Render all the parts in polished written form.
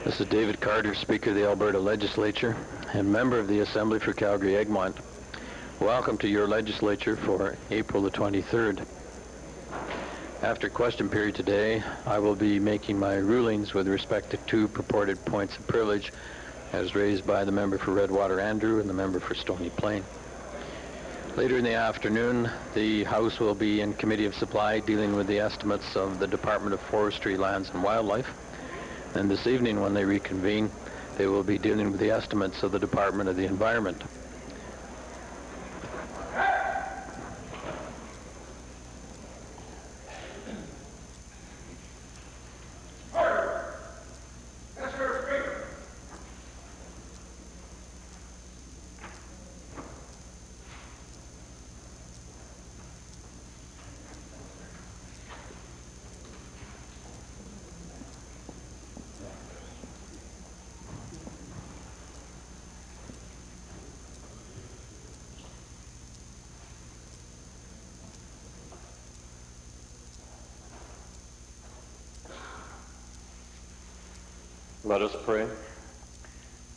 This is David Carter, Speaker of the Alberta Legislature and member of the Assembly for Calgary-Egmont. Welcome to your legislature for April the 23rd. After question period today, I will be making my rulings with respect to two purported points of privilege as raised by the member for Redwater Andrew and the member for Stony Plain. Later in the afternoon, the House will be in Committee of Supply dealing with the estimates of the Department of Forestry, Lands and Wildlife. And this evening, when they reconvene, they will be dealing with the estimates of the Department of the Environment. Let us pray.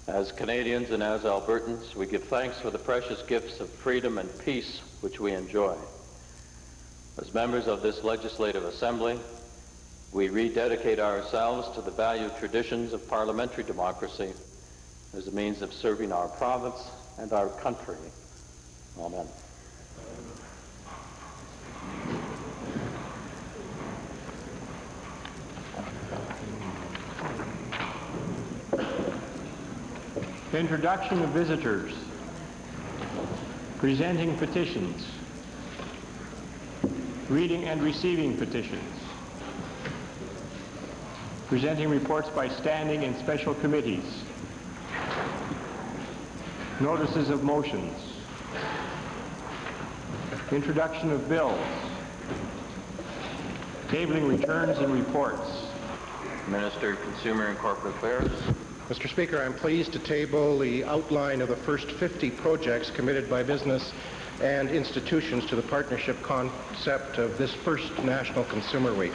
As Canadians and as Albertans, we give thanks for the precious gifts of freedom and peace which we enjoy. As members of this Legislative Assembly, we rededicate ourselves to the valued traditions of parliamentary democracy as a means of serving our province and our country. Amen. Introduction of visitors. Presenting petitions. Reading and receiving petitions. Presenting reports by standing and special committees. Notices of motions. Introduction of bills. Tabling returns and reports. Minister of Consumer and Corporate Affairs. Mr. Speaker, I'm pleased to table the outline of the first 50 projects committed by business and institutions to the partnership concept of this first National Consumer Week.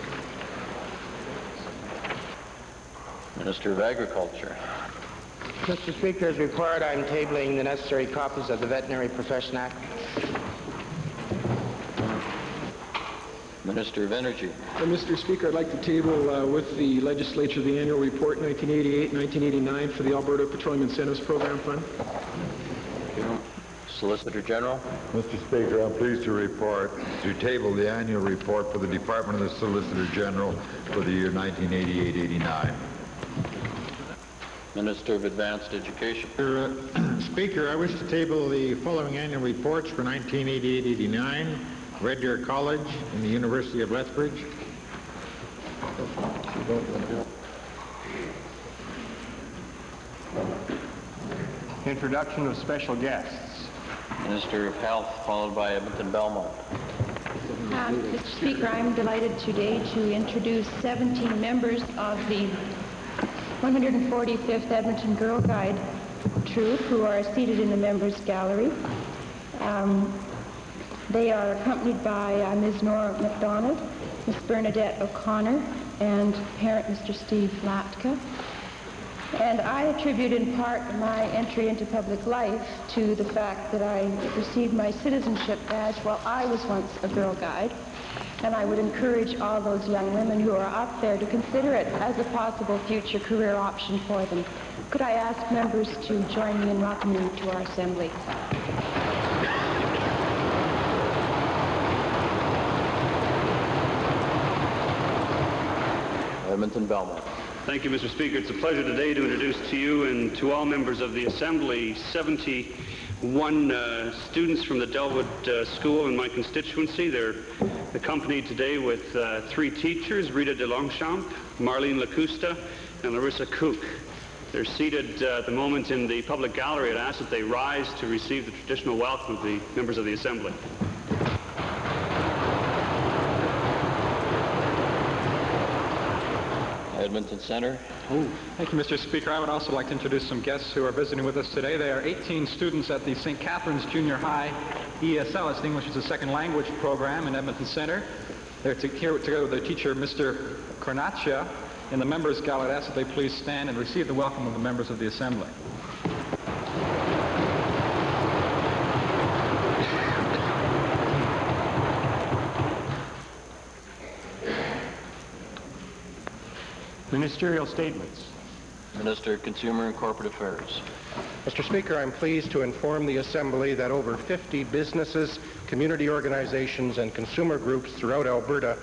Minister of Agriculture. Mr. Speaker, as required, I'm tabling the necessary copies of the Veterinary Profession Act. Minister of Energy. Mr. Speaker, I'd like to table with the Legislature the annual report 1988-1989 for the Alberta Petroleum Incentives Program Fund. Thank you. Solicitor General. Mr. Speaker, I'm pleased to report to table the annual report for the Department of the Solicitor General for the year 1988-89. Minister of Advanced Education. Speaker, I wish to table the following annual reports for 1988-89. Red Deer College and the University of Lethbridge. Introduction of special guests. Minister of Health, followed by Edmonton Belmont. Mr. Speaker, I'm delighted today to introduce 17 members of the 145th Edmonton Girl Guide troupe who are seated in the members' gallery. They are accompanied by Ms. Nora MacDonald, Ms. Bernadette O'Connor, and parent Mr. Steve Latka. And I attribute in part my entry into public life to the fact that I received my citizenship badge while I was once a Girl Guide. And I would encourage all those young women who are out there to consider it as a possible future career option for them. Could I ask members to join me in welcoming you to our Assembly? Edmonton Belmont. Thank you, Mr. Speaker. It's a pleasure today to introduce to you and to all members of the Assembly 71 students from the Delwood School in my constituency. They're accompanied today with 3 teachers, Rita de Longchamp, Marlene Lacusta, and Larissa Cook. They're seated at the moment in the public gallery. I'd ask that they rise to receive the traditional welcome of the members of the Assembly. Edmonton Centre. Thank you, Mr. Speaker. I would also like to introduce some guests who are visiting with us today. They are 18 students at the St. Catharines Junior High ESL, it's English as a Second Language program in Edmonton Centre. They're here together with their teacher, Mr. Cornaccia, in the members' gallery. I ask that they please stand and receive the welcome of the members of the Assembly. Ministerial statements. Minister of Consumer and Corporate Affairs. Mr. Speaker, I'm pleased to inform the Assembly that over 50 businesses, community organizations, and consumer groups throughout Alberta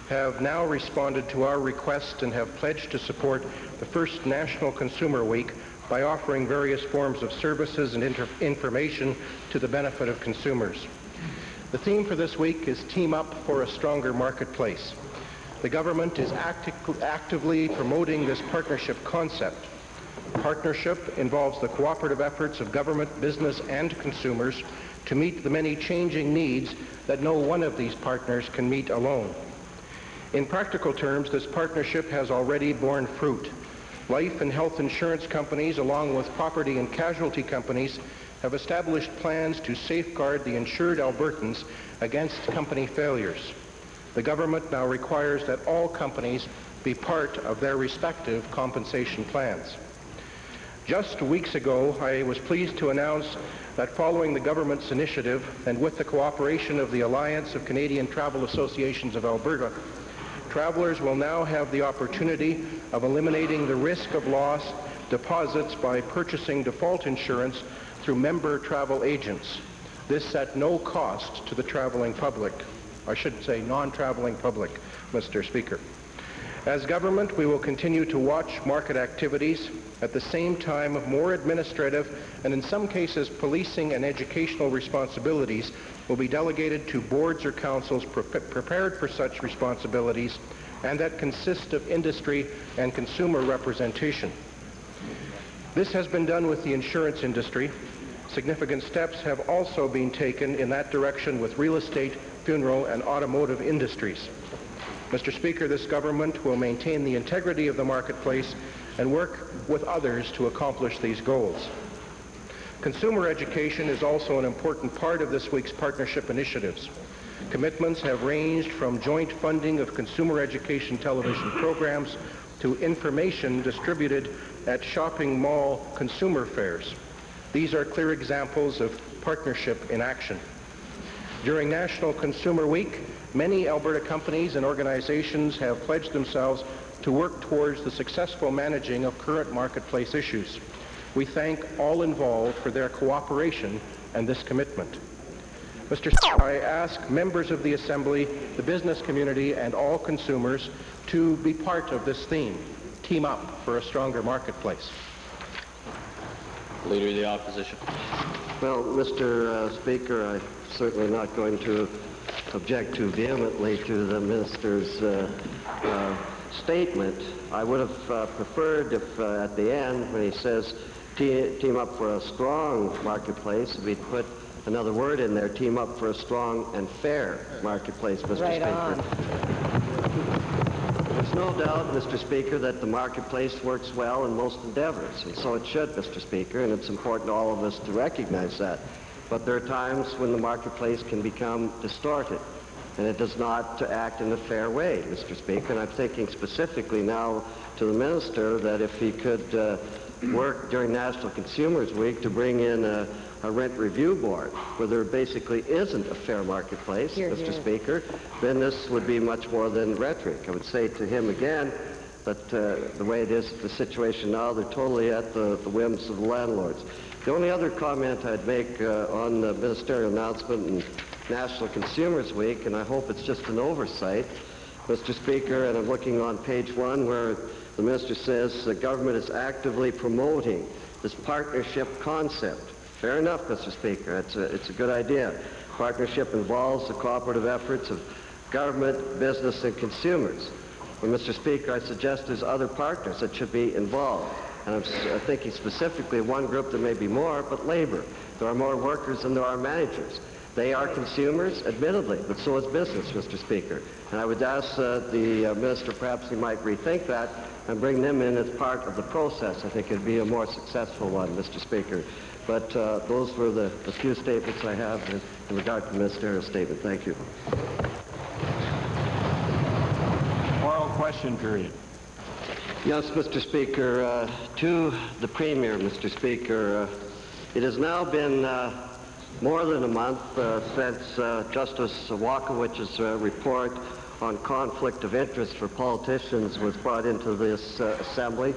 have now responded to our request and have pledged to support the first National Consumer Week by offering various forms of services and information to the benefit of consumers. The theme for this week is Team Up for a Stronger Marketplace. The government is actively promoting this partnership concept. Partnership involves the cooperative efforts of government, business, and consumers to meet the many changing needs that no one of these partners can meet alone. In practical terms, this partnership has already borne fruit. Life and health insurance companies, along with property and casualty companies, have established plans to safeguard the insured Albertans against company failures. The government now requires that all companies be part of their respective compensation plans. Just weeks ago, I was pleased to announce that following the government's initiative and with the cooperation of the Alliance of Canadian Travel Associations of Alberta, travelers will now have the opportunity of eliminating the risk of loss deposits by purchasing default insurance through member travel agents. This at no cost to the traveling public. I should say non-traveling public, Mr. Speaker. As government, we will continue to watch market activities. At the same time, more administrative and in some cases policing and educational responsibilities will be delegated to boards or councils prepared for such responsibilities and that consist of industry and consumer representation. This has been done with the insurance industry. Significant steps have also been taken in that direction with real estate, funeral, and automotive industries. Mr. Speaker, this government will maintain the integrity of the marketplace and work with others to accomplish these goals. Consumer education is also an important part of this week's partnership initiatives. Commitments have ranged from joint funding of consumer education television programs to information distributed at shopping mall consumer fairs. These are clear examples of partnership in action. During National Consumer Week, many Alberta companies and organizations have pledged themselves to work towards the successful managing of current marketplace issues. We thank all involved for their cooperation and this commitment. Mr. Speaker, I ask members of the Assembly, the business community, and all consumers to be part of this theme, Team Up for a Stronger Marketplace. Leader of the Opposition. Well, Mr. Speaker, I'm certainly not going to object too vehemently to the minister's statement. I would have preferred if at the end, when he says team up for a strong marketplace, we'd put another word in there, team up for a strong and fair marketplace, Mr. Right Speaker. on. There's no doubt, Mr. Speaker, that the marketplace works well in most endeavors, and so it should, Mr. Speaker, and it's important to all of us to recognize that. But there are times when the marketplace can become distorted, and it does not act in a fair way, Mr. Speaker. And I'm thinking specifically now to the minister that if he could work during National Consumers Week to bring in a rent review board where there basically isn't a fair marketplace, Mr. Speaker, then this would be much more than rhetoric. I would say to him again that the way it is, the situation now, they're totally at the whims of the landlords. The only other comment I'd make on the ministerial announcement and National Consumers Week, and I hope it's just an oversight, Mr. Speaker, and I'm looking on page 1 where the minister says the government is actively promoting this partnership concept. Fair enough, Mr. Speaker. It's a good idea. Partnership involves the cooperative efforts of government, business, and consumers. Well, Mr. Speaker, I suggest there's other partners that should be involved. And I'm thinking specifically of one group, there may be more, but labor. There are more workers than there are managers. They are consumers, admittedly, but so is business, Mr. Speaker. And I would ask the minister perhaps he might rethink that and bring them in as part of the process. I think it would be a more successful one, Mr. Speaker. But those were the few statements I have in regard to the ministerial statement. Thank you. Oral question period. Yes, Mr. Speaker. To the Premier, Mr. Speaker, it has now been more than a month since Justice Walkowicz's report on conflict of interest for politicians was brought into this Assembly.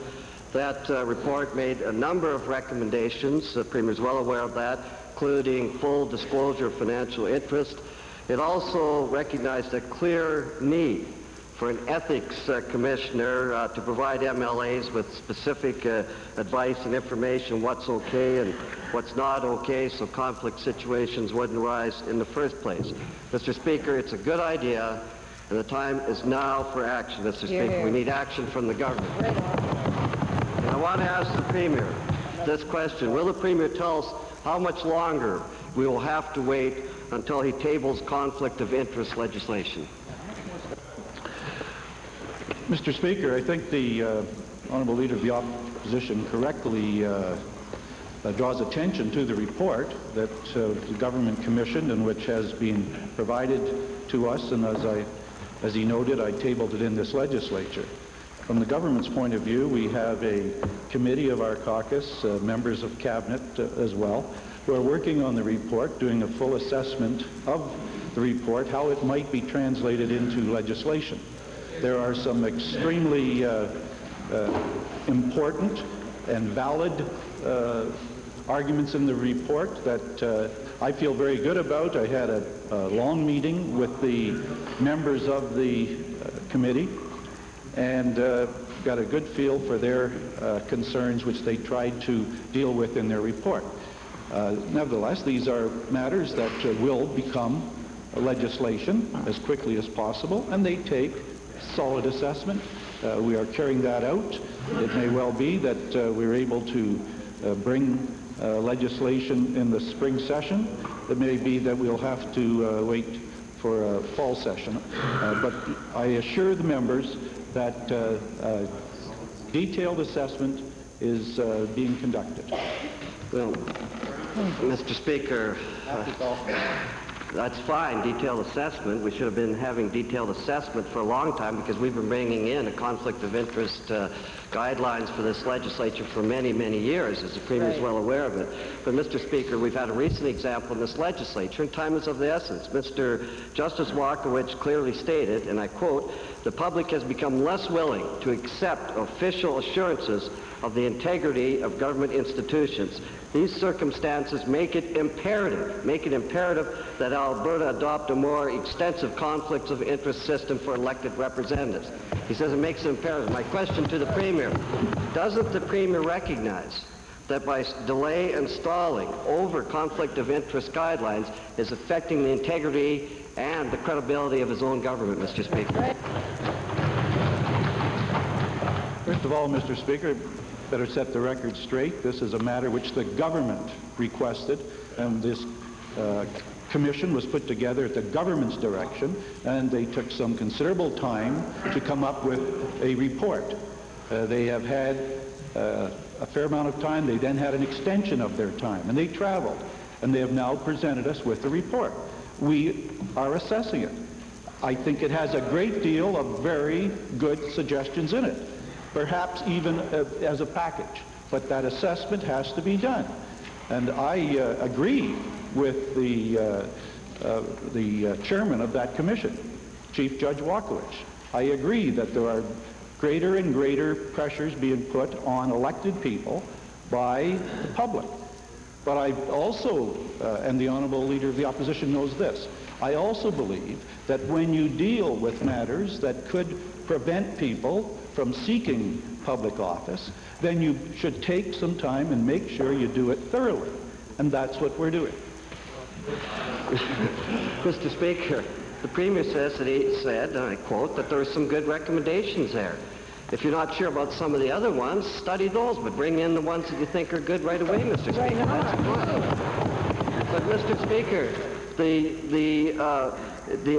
That report made a number of recommendations. The Premier is well aware of that, including full disclosure of financial interest. It also recognized a clear need for an ethics commissioner to provide MLAs with specific advice and information, what's okay and what's not okay, so conflict situations wouldn't arise in the first place. Mr. Speaker, it's a good idea, and the time is now for action, Mr. Speaker. We need action from the government. And I want to ask the Premier this question. Will the Premier tell us how much longer we will have to wait until he tables conflict of interest legislation? Mr. Speaker, I think the Honourable Leader of the Opposition correctly draws attention to the report that the government commissioned and which has been provided to us, and as he noted, I tabled it in this legislature. From the government's point of view, we have a committee of our caucus, members of cabinet as well, who are working on the report, doing a full assessment of the report, how it might be translated into legislation. There are some extremely important and valid arguments in the report that I feel very good about. I had a long meeting with the members of the committee and got a good feel for their concerns, which they tried to deal with in their report. Nevertheless, these are matters that will become legislation as quickly as possible, and they take solid assessment. We are carrying that out. It may well be that we're able to bring legislation in the spring session. It may be that we'll have to wait for a fall session. But I assure the members that detailed assessment is being conducted. Well, Mr. Speaker, that's fine, detailed assessment. We should have been having detailed assessment for a long time because we've been bringing in a conflict of interest guidelines for this legislature for many, many years, as the Premier is well aware of it. But, Mr. Speaker, we've had a recent example in this legislature, and time is of the essence. Mr. Justice Walkowicz clearly stated, and I quote, "The public has become less willing to accept official assurances of the integrity of government institutions. These circumstances make it imperative that Alberta adopt a more extensive conflicts of interest system for elected representatives." He says it makes it imperative. My question to the Premier, doesn't the Premier recognize that by delay and stalling over conflict of interest guidelines is affecting the integrity and the credibility of his own government, Mr. Speaker? First of all, Mr. Speaker, better set the record straight. This is a matter which the government requested, and this commission was put together at the government's direction, and they took some considerable time to come up with a report. They have had a fair amount of time. They then had an extension of their time, and they traveled, and they have now presented us with the report. We are assessing it. I think it has a great deal of very good suggestions in it, perhaps even as a package, but that assessment has to be done. And I agree with the chairman of that commission, Chief Judge Walkowicz. I agree that there are greater and greater pressures being put on elected people by the public. But I also, and the Honourable Leader of the Opposition knows this, I also believe that when you deal with matters that could prevent people from seeking public office, then you should take some time and make sure you do it thoroughly. And that's what we're doing. Mr. Speaker, the Premier says that he said, and I quote, that there are some good recommendations there. If you're not sure about some of the other ones, study those, but bring in the ones that you think are good right away, Mr. Speaker. That's fine. But, Mr. Speaker,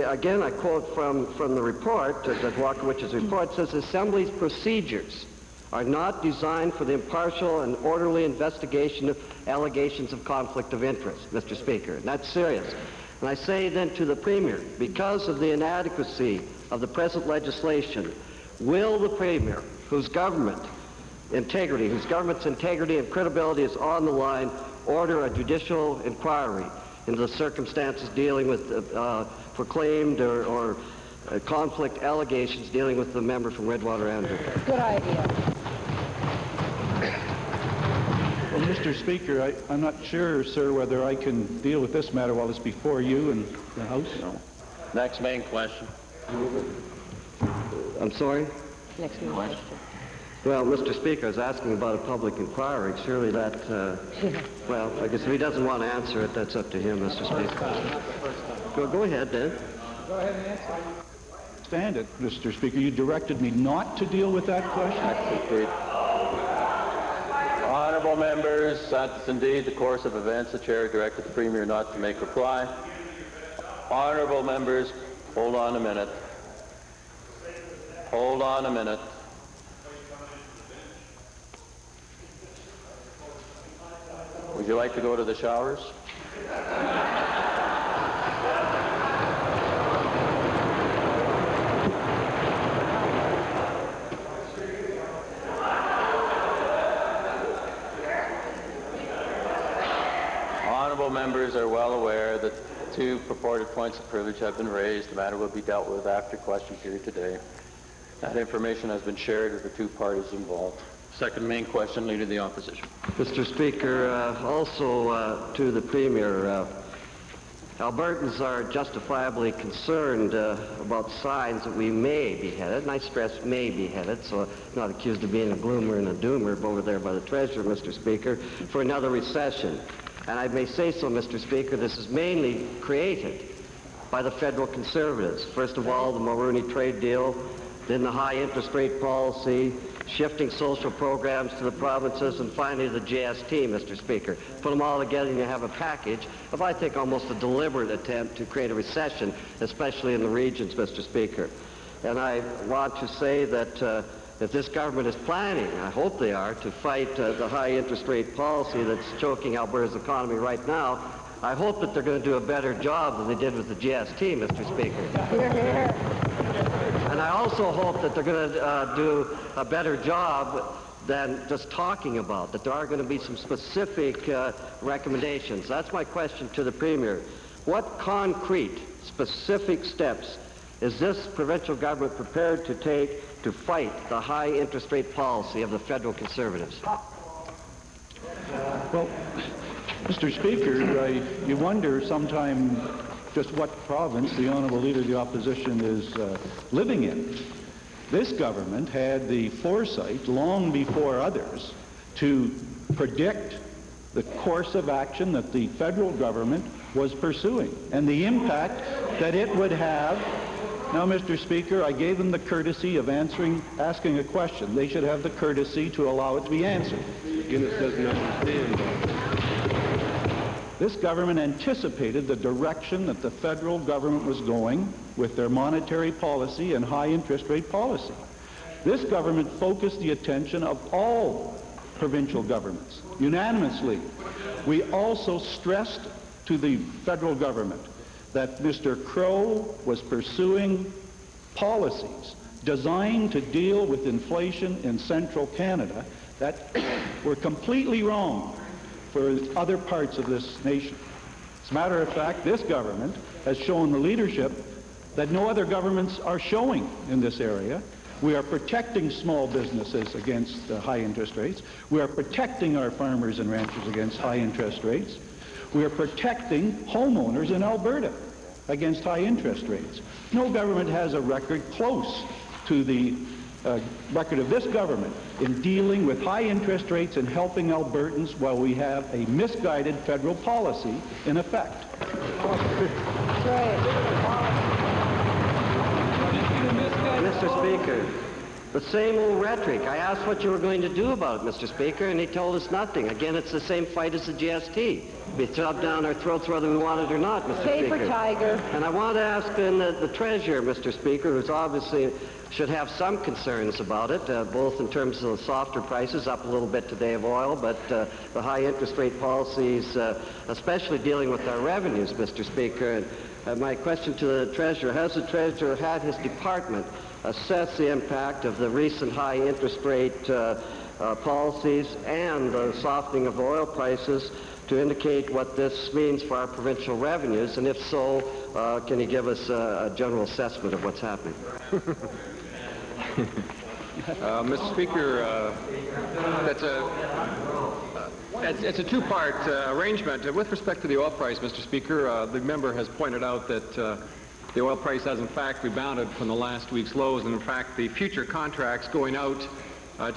again, I quote from the report, Judge Walkowicz's report, says Assembly's procedures are not designed for the impartial and orderly investigation of allegations of conflict of interest, Mr. Speaker. And that's serious. And I say then to the Premier, because of the inadequacy of the present legislation, will the Premier whose government's integrity and credibility is on the line, order a judicial inquiry into the circumstances dealing with proclaimed or conflict allegations dealing with the member from Redwater Andrew. Good idea. Well, Mr. Speaker, I'm not sure, sir, whether I can deal with this matter while it's before you and the House. No. Next main question. I'm sorry? Next question. Well, Mr. Speaker, I was asking about a public inquiry. Surely that, well, I guess if he doesn't want to answer it, that's up to him, Mr. Speaker. Go ahead, then. Go ahead and answer. Stand it, Mr. Speaker. You directed me not to deal with that question. Honourable members, that's indeed the course of events. The chair directed the Premier not to make reply. Honourable members, hold on a minute. Hold on a minute. Would you like to go to the showers? Honourable members are well aware that two purported points of privilege have been raised. The matter will be dealt with after question period today. That information has been shared with the two parties involved. Second main question, Leader of the Opposition. Mr. Speaker, also to the Premier, Albertans are justifiably concerned about signs that we may be headed, and I stress may be headed, so I'm not accused of being a gloomer and a doomer over there by the Treasurer, Mr. Speaker, for another recession. And I may say so, Mr. Speaker, this is mainly created by the federal Conservatives. First of all, the Mulrooney trade deal, then the high interest rate policy, shifting social programs to the provinces, and finally the GST, Mr. Speaker. Put them all together and you have a package of, I think, almost a deliberate attempt to create a recession, especially in the regions, Mr. Speaker. And I want to say that if this government is planning, I hope they are, to fight the high interest rate policy that's choking Alberta's economy right now, I hope that they're going to do a better job than they did with the GST, Mr. Speaker. Hear, hear. And I also hope that they're going to do a better job than just talking about, that there are going to be some specific recommendations. That's my question to the Premier. What concrete, specific steps is this provincial government prepared to take to fight the high interest rate policy of the federal Conservatives? Well, Mr. Speaker, you wonder sometime just what province the Honourable Leader of the Opposition is living in. This government had the foresight, long before others, to predict the course of action that the federal government was pursuing and the impact that it would have. Now, Mr. Speaker, I gave them the courtesy of asking a question. They should have the courtesy to allow it to be answered. Guinness doesn't understand that. This government anticipated the direction that the federal government was going with their monetary policy and high interest rate policy. This government focused the attention of all provincial governments unanimously. We also stressed to the federal government that Mr. Crow was pursuing policies designed to deal with inflation in central Canada that were completely wrong for other parts of this nation. As a matter of fact, this government has shown the leadership that no other governments are showing in this area. We are protecting small businesses against high interest rates. We are protecting our farmers and ranchers against high interest rates. We are protecting homeowners in Alberta against high interest rates. No government has a record close to the record of this government in dealing with high interest rates and helping Albertans while we have a misguided federal policy in effect. Mr. Speaker, the same old rhetoric. I asked what you were going to do about it, Mr. Speaker, and he told us nothing. Again, it's the same fight as the GST. Be shoved down our throats whether we want it or not, Mr. Speaker. Paper tiger. And I want to ask then the Treasurer, Mr. Speaker, who's obviously should have some concerns about it, both in terms of the softer prices, up a little bit today of oil, but the high interest rate policies, especially dealing with our revenues, Mr. Speaker. And my question to the Treasurer, has the Treasurer had his department assess the impact of the recent high interest rate policies and the softening of oil prices to indicate what this means for our provincial revenues? And if so, can you give us a general assessment of what's happening? Mr. Speaker, it's a two-part arrangement. With respect to the oil price, Mr. Speaker, the member has pointed out that the oil price has in fact rebounded from the last week's lows, and in fact the future contracts going out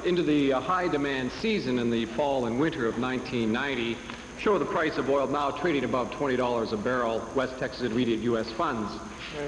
into the high demand season in the fall and winter of 1990 show the price of oil now trading above $20 a barrel, West Texas Intermediate U.S. funds.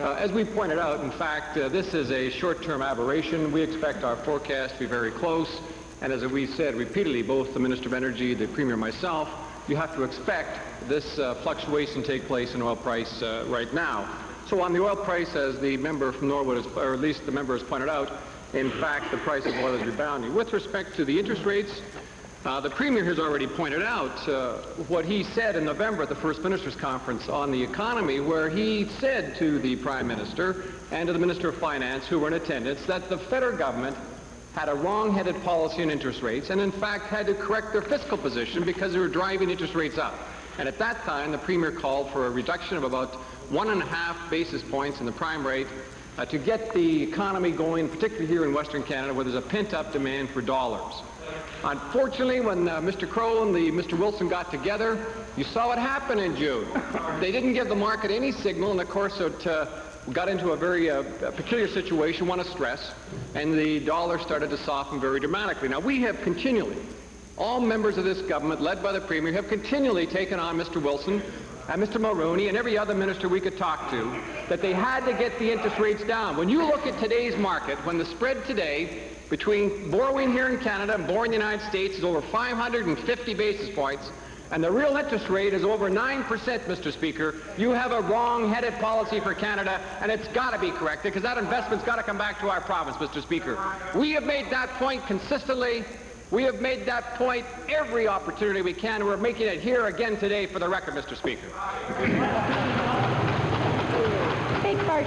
As we pointed out, in fact, this is a short-term aberration. We expect our forecast to be very close, and as we said repeatedly, both the Minister of Energy, the Premier, and myself, you have to expect this fluctuation to take place in oil price right now. So on the oil price, as the member from Norwood, or at least the member has pointed out, in fact, the price of oil is rebounding. With respect to the interest rates, the Premier has already pointed out what he said in November at the First Ministers' Conference on the economy, where he said to the Prime Minister and to the Minister of Finance, who were in attendance, that the federal government had a wrong-headed policy on interest rates and in fact had to correct their fiscal position because they were driving interest rates up. And at that time, the Premier called for a reduction of about 1.5 basis points in the prime rate to get the economy going, particularly here in Western Canada, where there's a pent-up demand for dollars. Unfortunately, when Mr. Crow and Mr. Wilson got together, you saw what happened in June. They didn't give the market any signal, and of course it got into a very peculiar situation, one of stress, and the dollar started to soften very dramatically. Now, we have continually, all members of this government, led by the Premier, have continually taken on Mr. Wilson and Mr. Mulroney and every other minister we could talk to, that they had to get the interest rates down. When you look at today's market, when the spread today between borrowing here in Canada and borrowing in the United States is over 550 basis points, and the real interest rate is over 9%, Mr. Speaker, you have a wrong-headed policy for Canada, and it's got to be corrected, because that investment's got to come back to our province, Mr. Speaker. We have made that point consistently. We have made that point every opportunity we can, and we're making it here again today for the record, Mr. Speaker.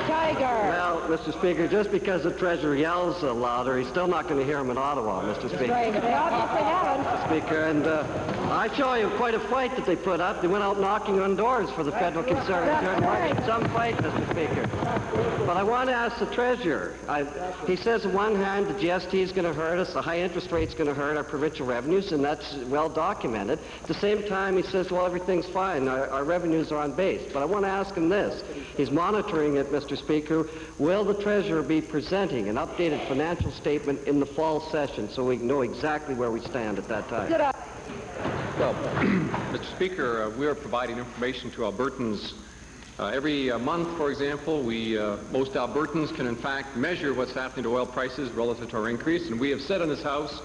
Tiger. Well, Mr. Speaker, just because the Treasurer yells louder, he's still not going to hear him in Ottawa, Mr. Speaker. Right. They obviously haven't. Mr. Speaker, and I show you quite a fight that they put up. They went out knocking on doors for the federal Conservative Party. Some fight, Mr. Speaker. But I want to ask the Treasurer. He says on one hand the GST is going to hurt us, the high interest rate is going to hurt our provincial revenues, and that's well documented. At the same time, he says, well, everything's fine. Our revenues are on base. But I want to ask him this. He's monitoring it, Mr. Speaker. Will the Treasurer be presenting an updated financial statement in the fall session so we know exactly where we stand at that time? Well, Mr. Speaker, we are providing information to Albertans every month. For example, most Albertans can in fact measure what's happening to oil prices relative to our increase, and we have said in this House,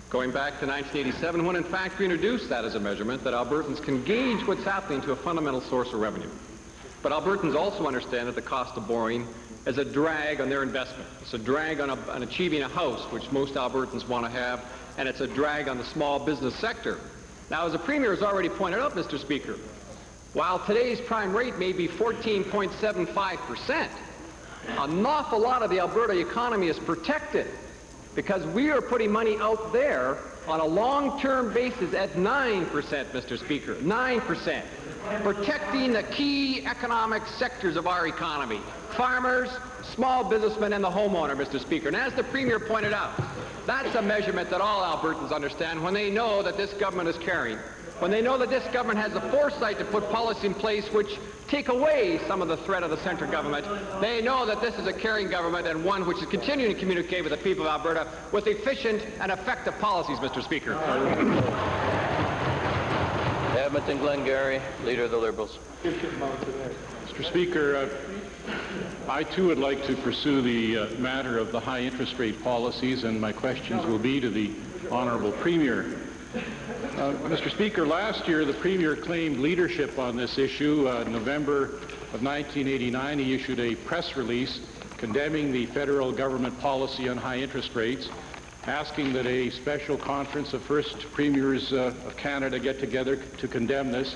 going back to 1987, when in fact we introduced that as a measurement, that Albertans can gauge what's happening to a fundamental source of revenue. But Albertans also understand that the cost of borrowing is a drag on their investment. It's a drag on achieving a house, which most Albertans want to have, and it's a drag on the small business sector. Now, as the Premier has already pointed out, Mr. Speaker, while today's prime rate may be 14.75%, an awful lot of the Alberta economy is protected because we are putting money out there on a long-term basis at 9%, Mr. Speaker, 9%. Protecting the key economic sectors of our economy, farmers, small businessmen, and the homeowner, Mr. Speaker. And as the Premier pointed out, that's a measurement that all Albertans understand when they know that this government is caring, when they know that this government has the foresight to put policy in place which take away some of the threat of the central government. They know that this is a caring government and one which is continuing to communicate with the people of Alberta with efficient and effective policies, Mr. Speaker. Edmonton Glengarry, Leader of the Liberals. Mr. Speaker, I too would like to pursue the matter of the high interest rate policies, and my questions will be to the Honourable Premier. Mr. Speaker, last year the Premier claimed leadership on this issue. In November of 1989, he issued a press release condemning the federal government policy on high interest rates, asking that a special conference of first premiers of Canada get together to condemn this.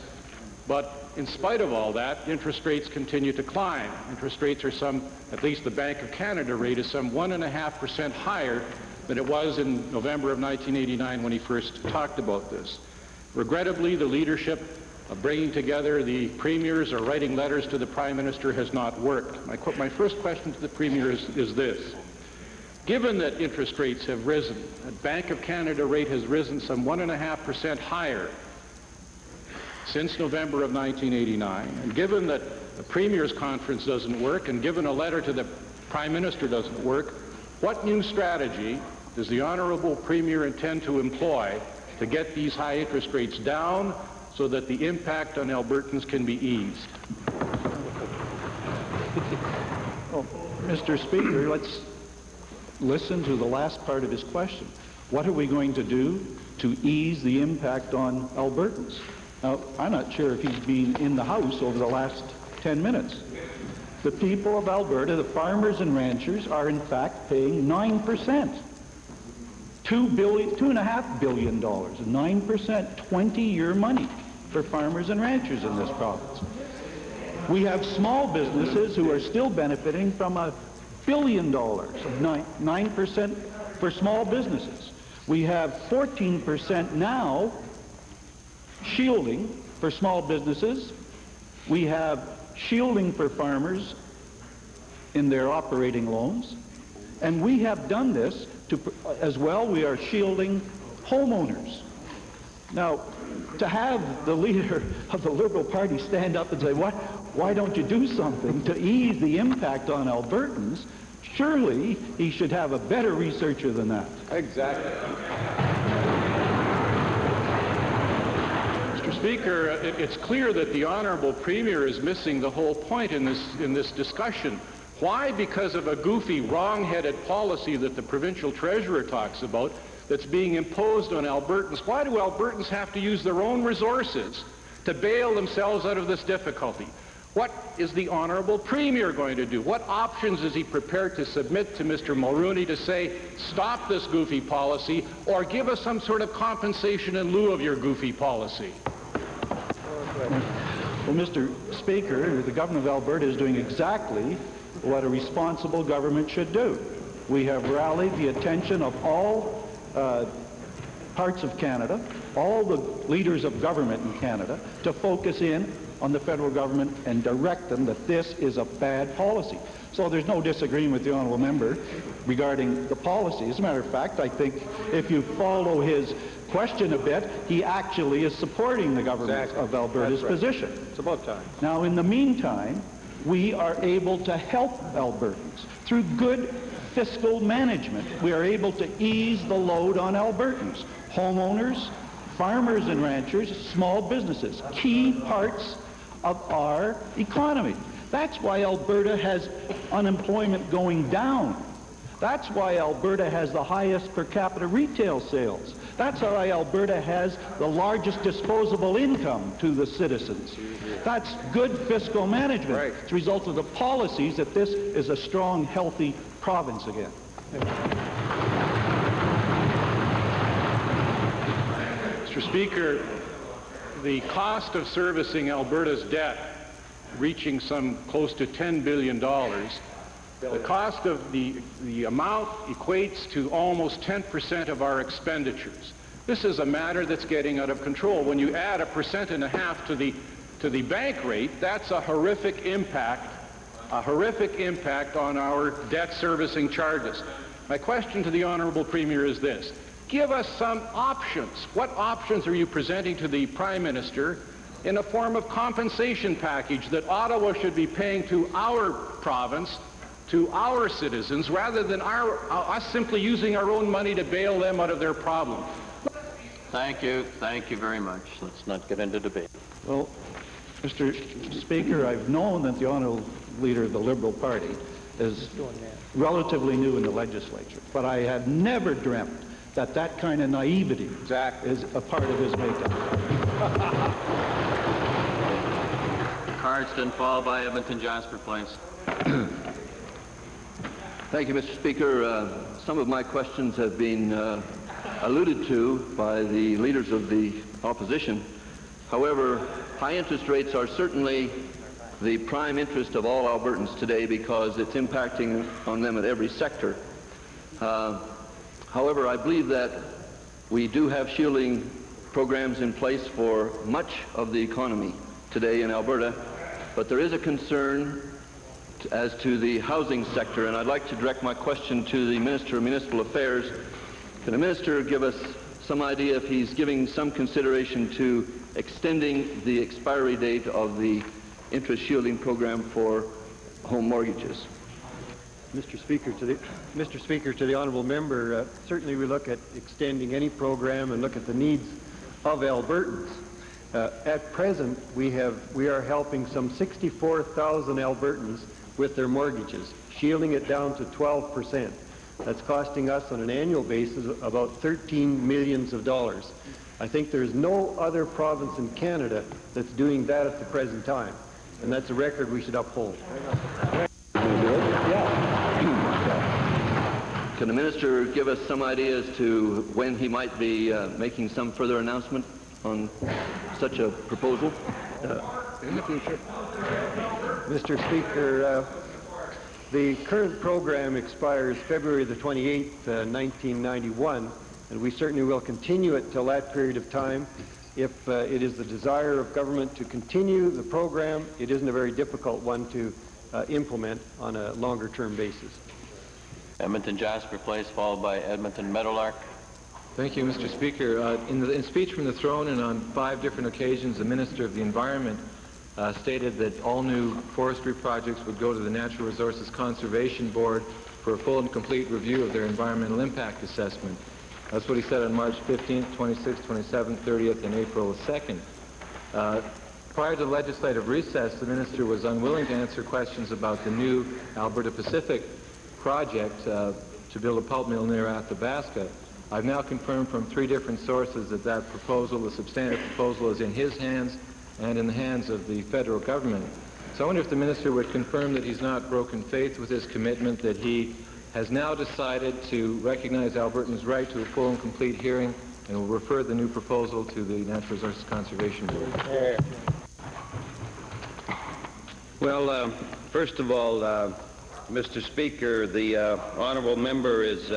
But in spite of all that, interest rates continue to climb. Interest rates are at least the Bank of Canada rate is some 1.5% higher than it was in November of 1989 when he first talked about this. Regrettably, the leadership of bringing together the premiers or writing letters to the Prime Minister has not worked. My first question to the Premier is this. Given that interest rates have risen, the Bank of Canada rate has risen some 1.5% higher since November of 1989, and given that the Premier's conference doesn't work, and given a letter to the Prime Minister doesn't work, what new strategy does the Honourable Premier intend to employ to get these high interest rates down so that the impact on Albertans can be eased? Well, Mr. Speaker, let's listen to the last part of his question. What are we going to do to ease the impact on Albertans? Now, I'm not sure if he's been in the House over the last 10 minutes. The people of Alberta, the farmers and ranchers, are in fact paying 9%. $2.5 billion, 9%, 20-year money for farmers and ranchers in this province. We have small businesses who are still benefiting from $1 billion of 9% for small businesses. We have 14% now shielding for small businesses. We have shielding for farmers in their operating loans. And we have done this as well. We are shielding homeowners. Now, to have the leader of the Liberal Party stand up and say, why don't you do something to ease the impact on Albertans? Surely he should have a better researcher than that. Exactly. Mr. Speaker, it's clear that the Honourable Premier is missing the whole point in this discussion. Why? Because of a goofy, wrong-headed policy that the provincial treasurer talks about that's being imposed on Albertans. Why do Albertans have to use their own resources to bail themselves out of this difficulty? What is the Honourable Premier going to do? What options is he prepared to submit to Mr. Mulrooney to say, stop this goofy policy, or give us some sort of compensation in lieu of your goofy policy? Well, Mr. Speaker, the government of Alberta is doing exactly what a responsible government should do. We have rallied the attention of all parts of Canada, all the leaders of government in Canada, to focus in on the federal government and direct them that this is a bad policy. So there's no disagreeing with the honourable member regarding the policy. As a matter of fact, I think if you follow his question a bit, he actually is supporting the government of Alberta's position. It's about time. Now, in the meantime, we are able to help Albertans through good fiscal management. We are able to ease the load on Albertans, homeowners, farmers and ranchers, small businesses, key parts of our economy. That's why Alberta has unemployment going down. That's why Alberta has the highest per capita retail sales. That's why Alberta has the largest disposable income to the citizens. That's good fiscal management. Right. It's a result of the policies that this is a strong, healthy province again. Mr. Speaker, the cost of servicing Alberta's debt reaching some close to $10 billion, the cost of the amount equates to almost 10% of our expenditures. This is a matter that's getting out of control. When you add 1.5% to the bank rate, that's a horrific impact on our debt servicing charges. My question to the Honourable Premier is this. Give us some options. What options are you presenting to the Prime Minister in a form of compensation package that Ottawa should be paying to our province, to our citizens, rather than us simply using our own money to bail them out of their problem? Thank you. Thank you very much. Let's not get into debate. Well, Mr. Speaker, I've known that the Honourable Leader of the Liberal Party is relatively new in the legislature, but I had never dreamt that that kind of naivety is a part of his makeup. Cardston, followed by Edmonton Jasper, please. Thank you, Mr. Speaker. Some of my questions have been alluded to by the leaders of the opposition. However, high interest rates are certainly the prime interest of all Albertans today because it's impacting on them at every sector. However, I believe that we do have shielding programs in place for much of the economy today in Alberta, but there is a concern as to the housing sector, and I'd like to direct my question to the Minister of Municipal Affairs. Can the Minister give us some idea if he's giving some consideration to extending the expiry date of the interest shielding program for home mortgages? Mr. Speaker, to the honourable member, certainly we look at extending any program and look at the needs of Albertans. At present, we are helping some 64,000 Albertans with their mortgages, shielding it down to 12%. That's costing us on an annual basis about $13 million. I think there's no other province in Canada that's doing that at the present time, and that's a record we should uphold. Can the Minister give us some idea as to when he might be making some further announcement on such a proposal? In the future. Mr. Speaker, the current program expires February the 28th, 1991, and we certainly will continue it till that period of time. If it is the desire of government to continue the program, it isn't a very difficult one to implement on a longer-term basis. Edmonton Jasper Place, followed by Edmonton Meadowlark. Thank you, Mr. Speaker. In speech from the throne and on 5 different occasions, the Minister of the Environment stated that all new forestry projects would go to the Natural Resources Conservation Board for a full and complete review of their environmental impact assessment. That's what he said on March 15th, 26th, 27th, 30th, and April 2nd. Prior to the legislative recess, the Minister was unwilling to answer questions about the new Alberta Pacific project to build a pulp mill near Athabasca. I've now confirmed from 3 different sources that that proposal, the substantive proposal, is in his hands and in the hands of the federal government. So I wonder if the Minister would confirm that he's not broken faith with his commitment, that he has now decided to recognize Albertans' right to a full and complete hearing and will refer the new proposal to the Natural Resources Conservation Board. Well, first of all, Mr. Speaker, the honourable member is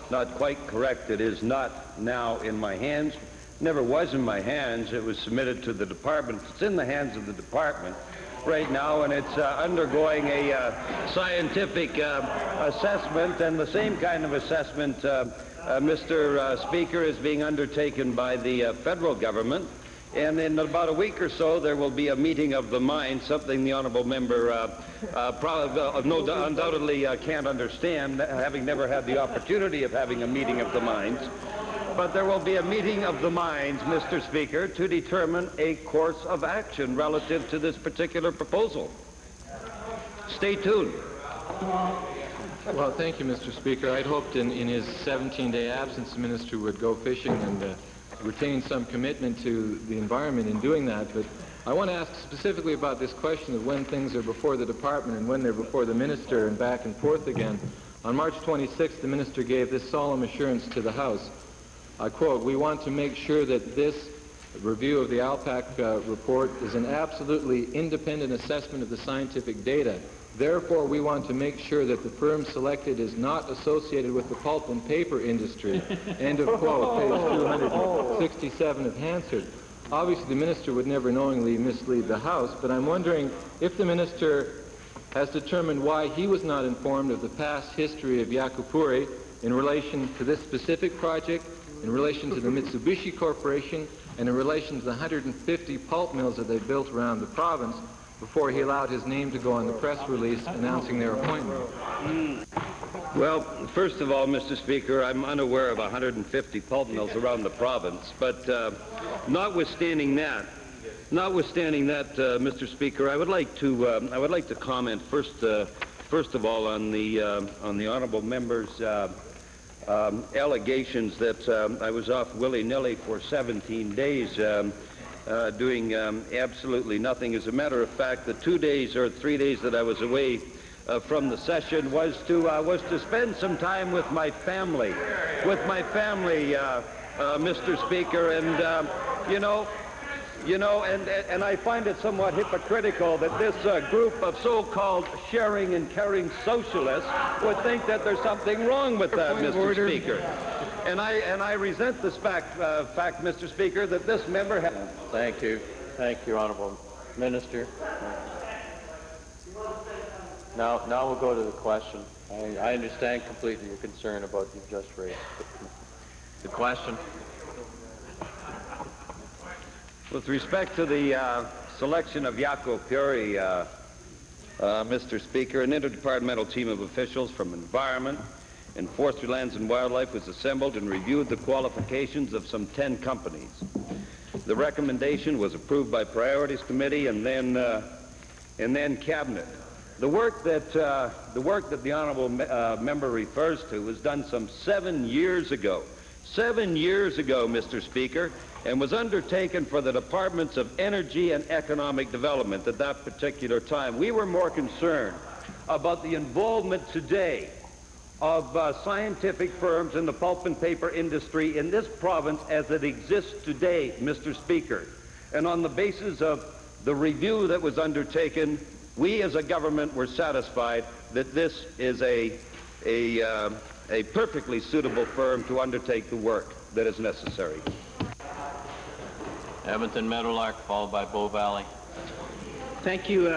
not quite correct. It is not now in my hands. Never was in my hands. It was submitted to the department. It's in the hands of the department right now, and it's undergoing a scientific assessment, and the same kind of assessment, Mr. Speaker, is being undertaken by the federal government. And in about a week or so, there will be a meeting of the minds, something the honourable member undoubtedly can't understand, having never had the opportunity of having a meeting of the minds. But there will be a meeting of the minds, Mr. Speaker, to determine a course of action relative to this particular proposal. Stay tuned. Well, thank you, Mr. Speaker. I'd hoped in his 17-day absence, the Minister would go fishing and retain some commitment to the environment in doing that. But I want to ask specifically about this question of when things are before the department and when they're before the Minister and back and forth again. On March 26th, the Minister gave this solemn assurance to the House. I quote, "We want to make sure that this review of the ALPAC report is an absolutely independent assessment of the scientific data. Therefore, we want to make sure that the firm selected is not associated with the pulp and paper industry." End of quote, page 267 of Hansard. Obviously, the Minister would never knowingly mislead the House, but I'm wondering if the Minister has determined why he was not informed of the past history of Yakupuri in relation to this specific project, in relation to the Mitsubishi Corporation, and in relation to the 150 pulp mills that they built around the province, before he allowed his name to go on the press release announcing their appointment. Well, first of all, Mr. Speaker, I'm unaware of 150 pulp mills around the province. But notwithstanding that, Mr. Speaker, I would like to comment first of all on the honourable member's allegations that I was off willy-nilly for 17 days. Doing absolutely nothing. As a matter of fact, the 2 days or 3 days that I was away from the session was to spend some time with my family, Mr. Speaker. And you know, You know, and I find it somewhat hypocritical that this group of so-called sharing and caring socialists would think that there's something wrong with that, Mr. Speaker. And I resent this fact, Mr. Speaker, that this member has... Thank you. Thank you, Honourable Minister. Now we'll go to the question. I understand completely your concern about what you've just raised. The question. With respect to the selection of Jaco Puri, Mr. Speaker, an interdepartmental team of officials from Environment and Forestry, Lands and Wildlife was assembled and reviewed the qualifications of some 10 companies. The recommendation was approved by Priorities Committee and then Cabinet. The work that the honourable member refers to was done some 7 years ago. 7 years ago, Mr. Speaker, and was undertaken for the Departments of Energy and Economic Development at that particular time. We were more concerned about the involvement today of scientific firms in the pulp and paper industry in this province as it exists today, Mr. Speaker. And on the basis of the review that was undertaken, we as a government were satisfied that this is a perfectly suitable firm to undertake the work that is necessary. Edmonton Meadowlark, followed by Bow Valley. Thank you,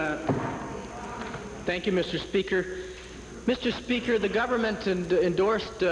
Mr. Speaker. Mr. Speaker, the government endorsed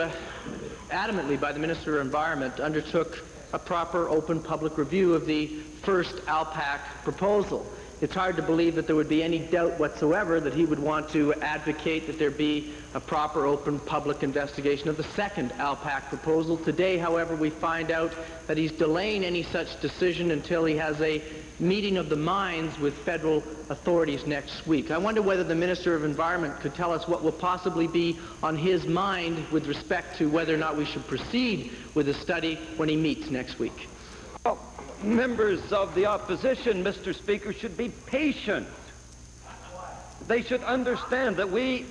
adamantly by the Minister of Environment undertook a proper open public review of the first ALPAC proposal. It's hard to believe that there would be any doubt whatsoever that he would want to advocate that there be a proper open public investigation of the second ALPAC proposal. Today, however, we find out that he's delaying any such decision until he has a meeting of the minds with federal authorities next week. I wonder whether the Minister of Environment could tell us what will possibly be on his mind with respect to whether or not we should proceed with the study when he meets next week. Members of the opposition, Mr. Speaker, should be patient. They should understand that we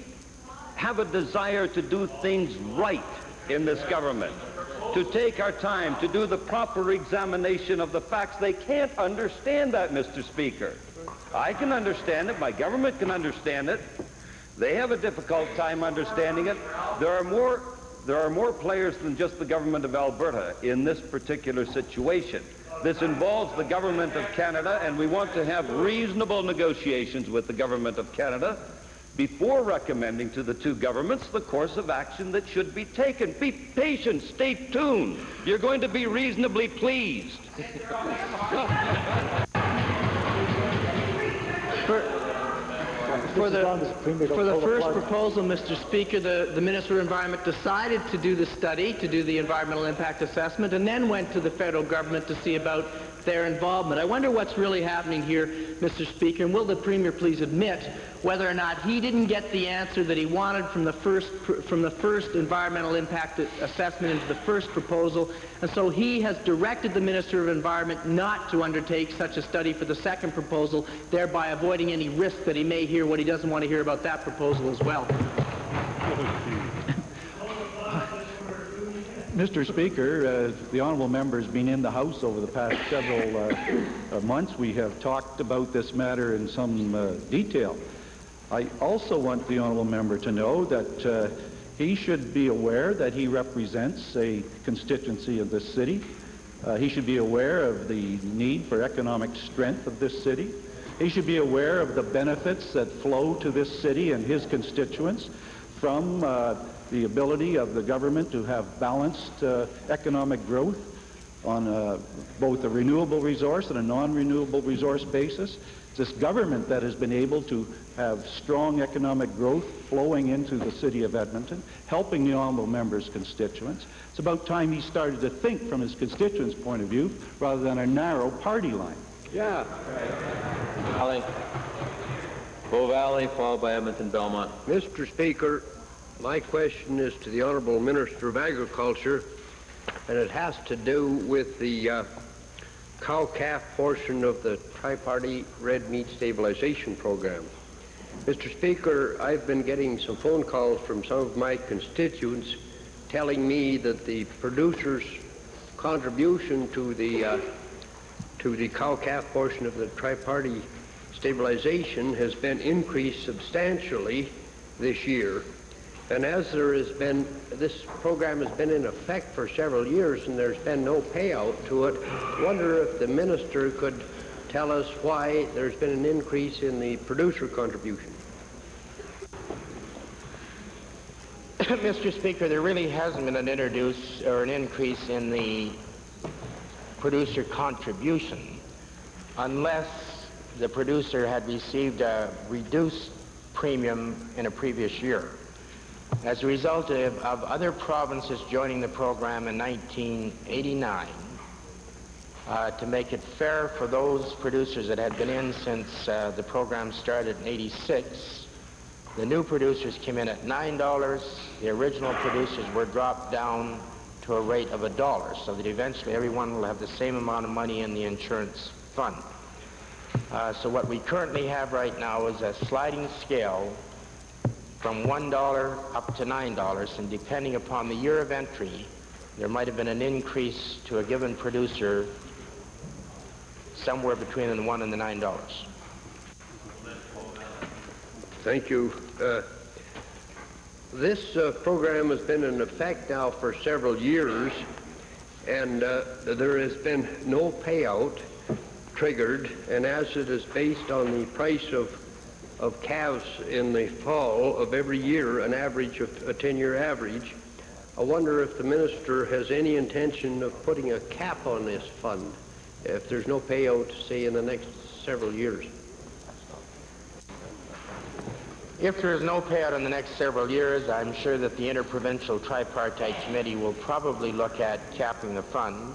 have a desire to do things right in this government, to take our time, to do the proper examination of the facts. They can't understand that, Mr. Speaker. I can understand it. My government can understand it. They have a difficult time understanding it. There are more players than just the government of Alberta in this particular situation. This involves the government of Canada, and we want to have reasonable negotiations with the government of Canada before recommending to the two governments the course of action that should be taken. Be patient, stay tuned. You're going to be reasonably pleased. For the first proposal, Mr. Speaker, the Minister of Environment decided to do the study, to do the environmental impact assessment, and then went to the federal government to see about their involvement. I wonder what's really happening here, Mr. Speaker, and will the Premier please admit whether or not he didn't get the answer that he wanted from the first environmental impact assessment into the first proposal, and so he has directed the Minister of Environment not to undertake such a study for the second proposal, thereby avoiding any risk that he may hear what he doesn't want to hear about that proposal as well. Mr. Speaker, the honourable member has been in the House over the past several months. We have talked about this matter in some detail. I also want the honourable member to know that he should be aware that he represents a constituency of this city. He should be aware of the need for economic strength of this city. He should be aware of the benefits that flow to this city and his constituents from the ability of the government to have balanced economic growth on both a renewable resource and a non-renewable resource basis. It's this government that has been able to have strong economic growth flowing into the city of Edmonton, helping the honourable member's constituents. It's about time he started to think from his constituents' point of view rather than a narrow party line. Yeah. Bow Valley, followed by Edmonton Belmont. Mr. Speaker, my question is to the Honourable Minister of Agriculture, and it has to do with the cow-calf portion of the tri-party red meat stabilization program. Mr. Speaker, I've been getting some phone calls from some of my constituents telling me that the producers' contribution to the to the cow-calf portion of the tri-party stabilization has been increased substantially this year. And as this program has been in effect for several years and there's been no payout to it, I wonder if the minister could tell us why there's been an increase in the producer contribution. Mr. Speaker, there really hasn't been an increase in the producer contribution unless the producer had received a reduced premium in a previous year. As a result of other provinces joining the program in 1989, to make it fair for those producers that had been in since the program started in 86, the new producers came in at $9. The original producers were dropped down to a rate of $1, so that eventually everyone will have the same amount of money in the insurance fund. So what we currently have right now is a sliding scale from $1 up to $9, and depending upon the year of entry, there might have been an increase to a given producer somewhere between the $1 and the $9. Thank you. This program has been in effect now for several years, and there has been no payout triggered, and as it is based on the price of calves in the fall of every year, an average of a 10-year average, I wonder if the minister has any intention of putting a cap on this fund if there's no payout, say, in the next several years. If there is no payout in the next several years, I'm sure that the Interprovincial Tripartite Committee will probably look at capping the fund.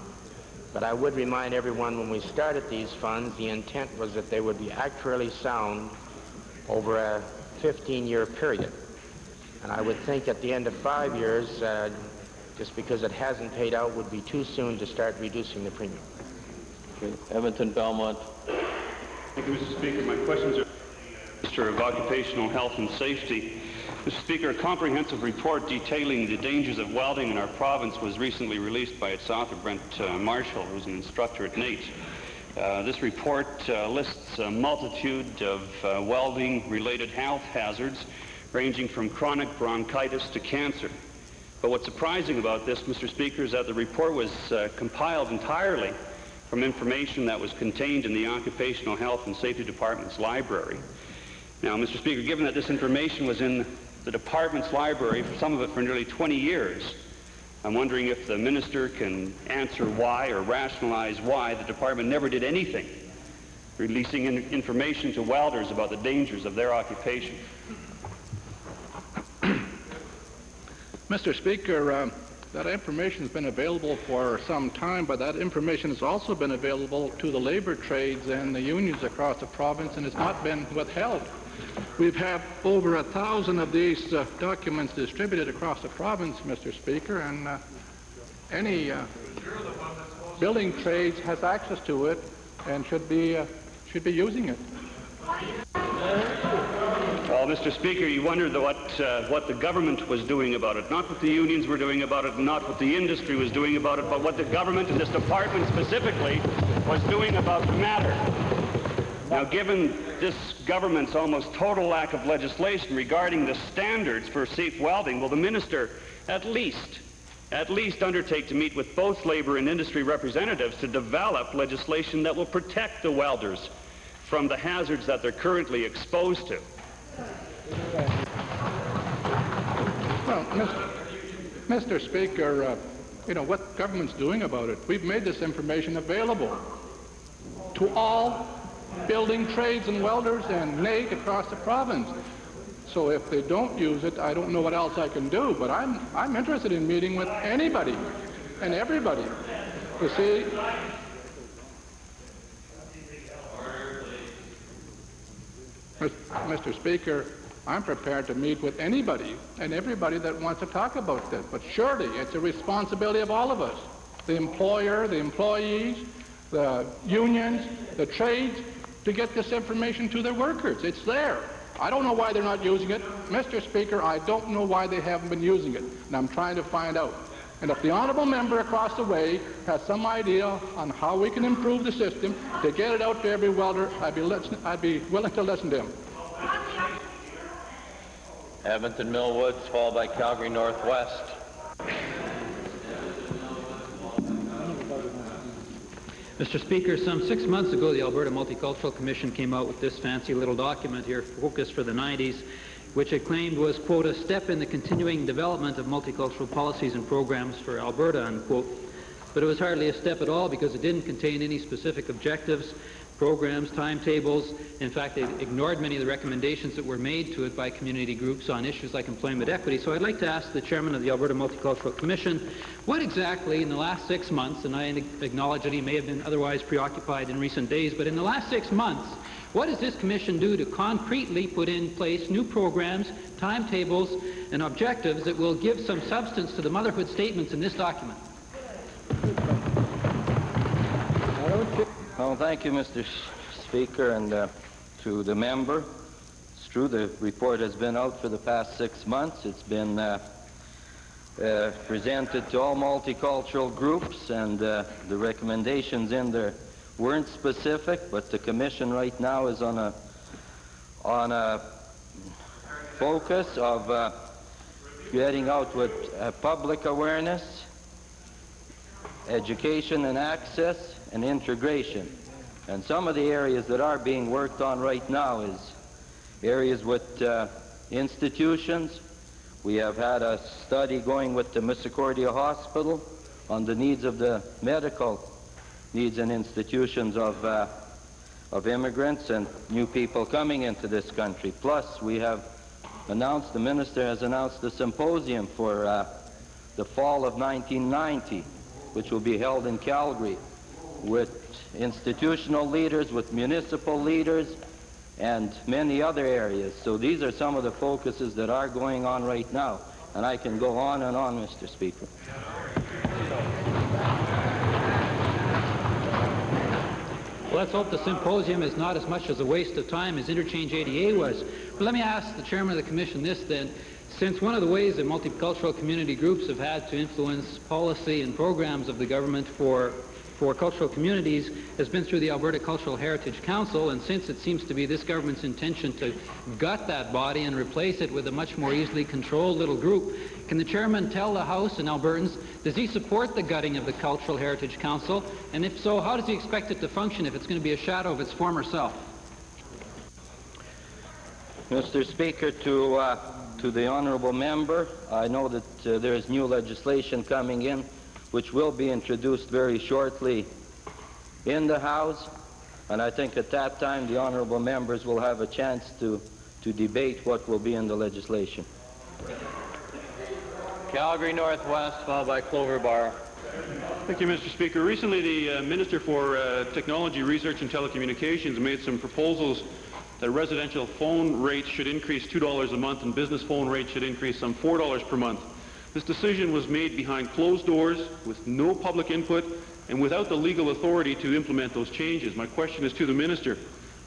But I would remind everyone, when we started these funds, the intent was that they would be actuarially sound over a 15-year period. And I would think at the end of 5 years, just because it hasn't paid out, would be too soon to start reducing the premium. Okay. Edmonton, Belmont. Thank you, Mr. Speaker. My questions are Minister of Occupational Health and Safety. Mr. Speaker, a comprehensive report detailing the dangers of welding in our province was recently released by its author, Brent Marshall, who's an instructor at NAIT. This report lists a multitude of welding-related health hazards, ranging from chronic bronchitis to cancer. But what's surprising about this, Mr. Speaker, is that the report was compiled entirely from information that was contained in the Occupational Health and Safety Department's library. Now, Mr. Speaker, given that this information was in the department's library, some of it for nearly 20 years, I'm wondering if the minister can answer why or rationalize why the department never did anything, releasing information to welders about the dangers of their occupation. Mr. Speaker, that information has been available for some time, but that information has also been available to the labor trades and the unions across the province and has not been withheld. We've had over 1,000 of these documents distributed across the province, Mr. Speaker, and any building trades has access to it and should be using it. Well, Mr. Speaker, you wondered what the government was doing about it, not what the unions were doing about it, not what the industry was doing about it, but what the government and this department specifically was doing about the matter. Now, given this government's almost total lack of legislation regarding the standards for safe welding, will the minister at least undertake to meet with both labor and industry representatives to develop legislation that will protect the welders from the hazards that they're currently exposed to? Well, Mr. Speaker, what government's doing about it? We've made this information available to all building trades and welders and NAIT across the province. So if they don't use it, I don't know what else I can do, but I'm interested in meeting with anybody and everybody to see. Mr. Speaker, I'm prepared to meet with anybody and everybody that wants to talk about this, but surely it's a responsibility of all of us, the employer, the employees, the unions, the trades, to get this information to their workers. It's there. I don't know why they're not using it. Mr. Speaker, I don't know why they haven't been using it, and I'm trying to find out. And if the honourable member across the way has some idea on how we can improve the system to get it out to every welder, I'd be willing to listen to him. Edmonton Millwoods, followed by Calgary Northwest. Mr. Speaker, some 6 months ago, the Alberta Multicultural Commission came out with this fancy little document here, Focus for the 90s, which it claimed was, quote, a step in the continuing development of multicultural policies and programs for Alberta, unquote. But it was hardly a step at all because it didn't contain any specific objectives, programs, timetables. In fact, it ignored many of the recommendations that were made to it by community groups on issues like employment equity. So I'd like to ask the chairman of the Alberta Multicultural Commission, what exactly in the last 6 months, and I acknowledge that he may have been otherwise preoccupied in recent days, but in the last 6 months, what does this commission do to concretely put in place new programs, timetables, and objectives that will give some substance to the motherhood statements in this document? Well, thank you, Mr. Speaker, and to the member. It's true, the report has been out for the past 6 months. It's been presented to all multicultural groups, and the recommendations in there weren't specific, but the commission right now is on a focus of getting out with public awareness, education and access, and integration. And some of the areas that are being worked on right now is areas with institutions. We have had a study going with the Misericordia Hospital on the needs of the medical needs and institutions of immigrants and new people coming into this country. Plus, we have announced, the minister has announced a symposium for the fall of 1990, which will be held in Calgary with institutional leaders, with municipal leaders, and many other areas. So these are some of the focuses that are going on right now. And I can go on and on, Mr. Speaker. Well, let's hope the symposium is not as much as a waste of time as Interchange 80A was. But let me ask the chairman of the commission this then. Since one of the ways that multicultural community groups have had to influence policy and programs of the government for cultural communities has been through the Alberta Cultural Heritage Council, and since it seems to be this government's intention to gut that body and replace it with a much more easily controlled little group, can the chairman tell the House and Albertans, does he support the gutting of the Cultural Heritage Council? And if so, how does he expect it to function if it's going to be a shadow of its former self? Mr. Speaker, to the honourable member, I know that there is new legislation coming in which will be introduced very shortly in the House, and I think at that time the honourable members will have a chance to debate what will be in the legislation. Calgary Northwest, followed by Clover Bar. Thank you, Mr. Speaker. Recently, the Minister for Technology, Research and Telecommunications made some proposals that residential phone rates should increase $2 a month and business phone rates should increase some $4 per month. This decision was made behind closed doors, with no public input, and without the legal authority to implement those changes. My question is to the Minister.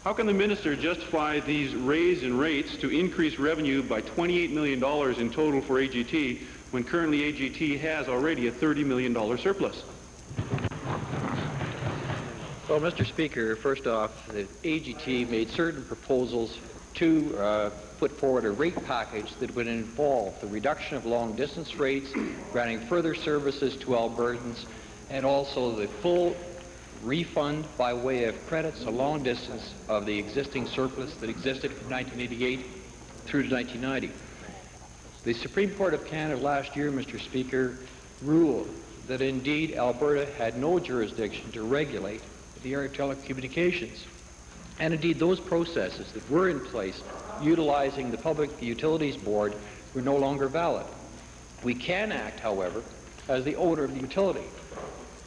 How can the Minister justify these raise in rates to increase revenue by $28 million in total for AGT when currently AGT has already a $30 million surplus? Well, Mr. Speaker, first off, the AGT made certain proposals to put forward a rate package that would involve the reduction of long-distance rates, granting further services to Albertans, and also the full refund by way of credits to long distance of the existing surplus that existed from 1988 through to 1990. The Supreme Court of Canada last year, Mr. Speaker, ruled that indeed Alberta had no jurisdiction to regulate the area of telecommunications. And indeed those processes that were in place utilizing the Public Utilities Board were no longer valid. We can act, however, as the owner of the utility.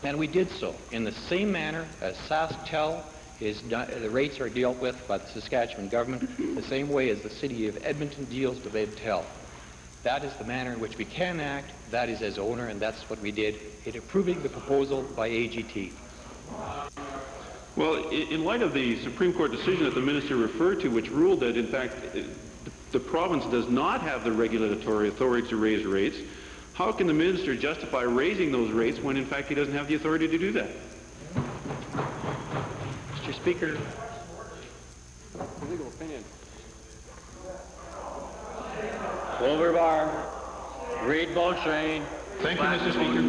And we did so in the same manner as SaskTel the rates are dealt with by the Saskatchewan government, the same way as the city of Edmonton deals with EdTel. That is the manner in which we can act, that is as owner, and that's what we did in approving the proposal by AGT. Well, in light of the Supreme Court decision that the Minister referred to, which ruled that, in fact, the province does not have the regulatory authority to raise rates, How can the minister justify raising those rates when in fact he doesn't have the authority to do that? Mr. Speaker. Legal opinion. Overbar. Read Beauchesne. Thank you, Mr. Speaker.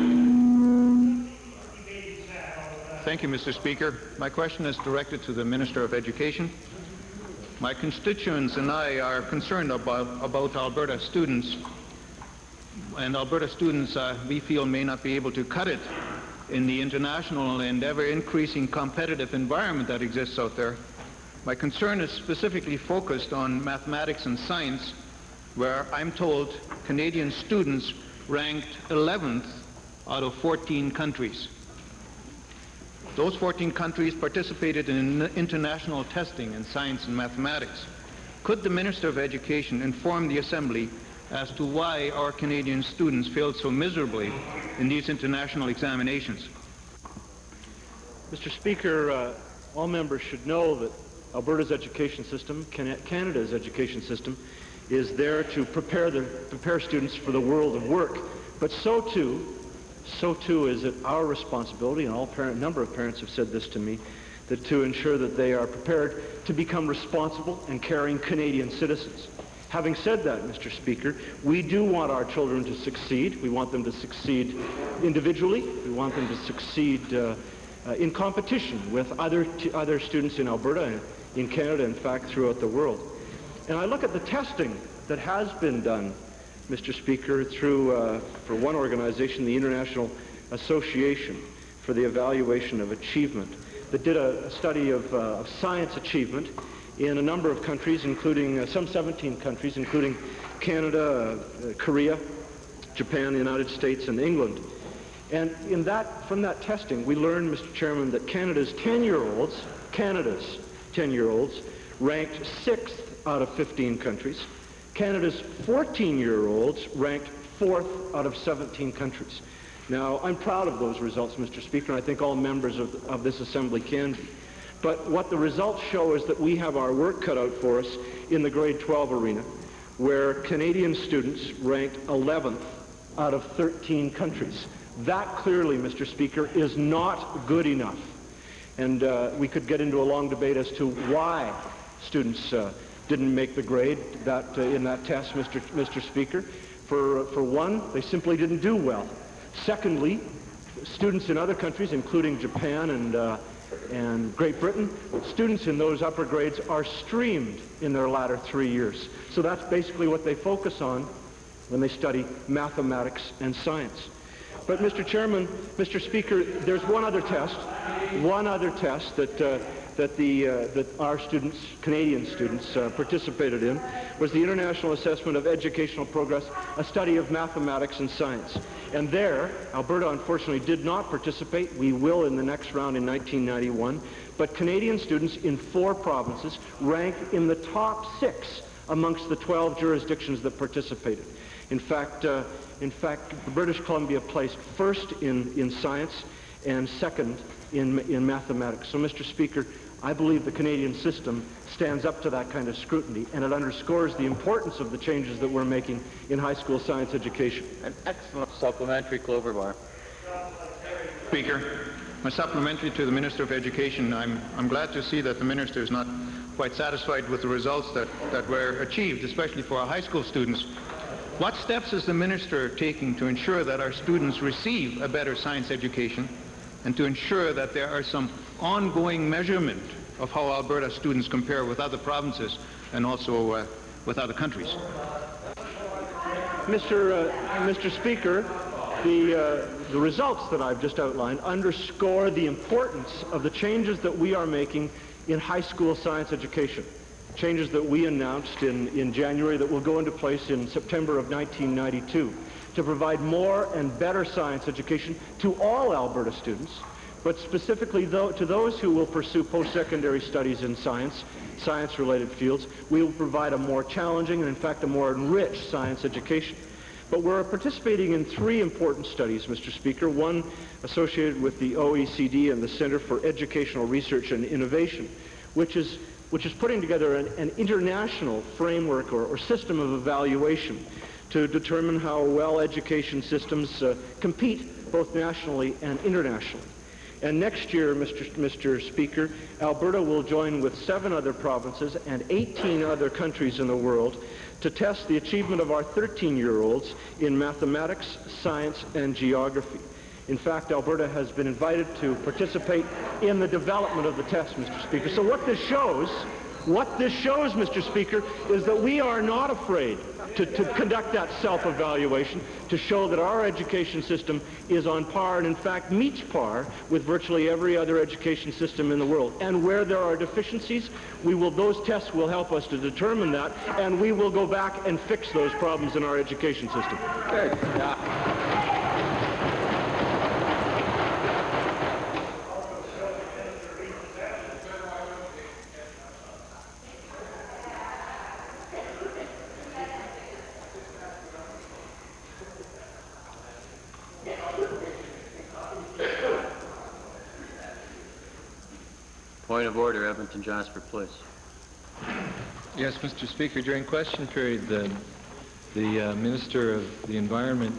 Thank you, Mr. Speaker. My question is directed to the Minister of Education. My constituents and I are concerned about Alberta students. And Alberta students, we feel, may not be able to cut it in the international and ever-increasing competitive environment that exists out there. My concern is specifically focused on mathematics and science, where I'm told Canadian students ranked 11th out of 14 countries. Those 14 countries participated in international testing in science and mathematics. Could the Minister of Education inform the Assembly as to why our Canadian students failed so miserably in these international examinations? Mr. Speaker, all members should know that Alberta's education system, Canada's education system, is there to prepare students for the world of work. But so too is it our responsibility, and a number of parents have said this to me, that to ensure that they are prepared to become responsible and caring Canadian citizens. Having said that, Mr. Speaker, we do want our children to succeed. We want them to succeed individually. We want them to succeed in competition with other students in Alberta, in Canada, in fact, throughout the world. And I look at the testing that has been done, Mr. Speaker, through, for one organization, the International Association for the Evaluation of Achievement, that did a study of science achievement in a number of countries, including some 17 countries, including Canada, Korea, Japan, the United States, and England. And from that testing, we learned, Mr. Chairman, that Canada's 10-year-olds ranked 6th out of 15 countries. Canada's 14-year-olds ranked 4th out of 17 countries. Now, I'm proud of those results, Mr. Speaker, and I think all members of this Assembly can be. But what the results show is that we have our work cut out for us in the grade 12 arena, where Canadian students ranked 11th out of 13 countries. That clearly, Mr. Speaker, is not good enough. And we could get into a long debate as to why students didn't make the grade in that test, Mr. Speaker. For one, they simply didn't do well. Secondly, students in other countries, including Japan and Great Britain, students in those upper grades are streamed in their latter 3 years. So that's basically what they focus on when they study mathematics and science. But Mr. Chairman, Mr. Speaker, there's one other test that our students, Canadian students, participated in, was the International Assessment of Educational Progress, a study of mathematics and science. And there, Alberta unfortunately did not participate. We will in the next round in 1991. But Canadian students in 4 provinces ranked in the top 6 amongst the 12 jurisdictions that participated. In fact, British Columbia placed first in science and second in mathematics. So, Mr. Speaker, I believe the Canadian system stands up to that kind of scrutiny, and it underscores the importance of the changes that we're making in high school science education. An excellent supplementary, Cloverbar. Speaker, my supplementary to the Minister of Education, I'm glad to see that the Minister is not quite satisfied with the results that were achieved, especially for our high school students. What steps is the Minister taking to ensure that our students receive a better science education and to ensure that there are some ongoing measurement of how Alberta students compare with other provinces and also with other countries? Mr. Speaker, the results that I've just outlined underscore the importance of the changes that we are making in high school science education. Changes that we announced in January that will go into place in September of 1992 to provide more and better science education to all Alberta students, but specifically to those who will pursue post-secondary studies in science-related fields. We will provide a more challenging and, in fact, a more enriched science education. But we're participating in 3 important studies, Mr. Speaker, one associated with the OECD and the Center for Educational Research and Innovation, which is putting together an international framework or system of evaluation to determine how well education systems compete both nationally and internationally. And next year, Mr. Speaker, Alberta will join with 7 other provinces and 18 other countries in the world to test the achievement of our 13-year-olds in mathematics, science, and geography. In fact, Alberta has been invited to participate in the development of the test, Mr. Speaker. So what this shows, Mr. Speaker, is that we are not afraid to conduct that self-evaluation, to show that our education system is on par and in fact meets par with virtually every other education system in the world. And where there are deficiencies, those tests will help us to determine that, and we will go back and fix those problems in our education system. Good. Point of order, Edmonton Jasper, please. Yes, Mr. Speaker, during question period, the Minister of the Environment,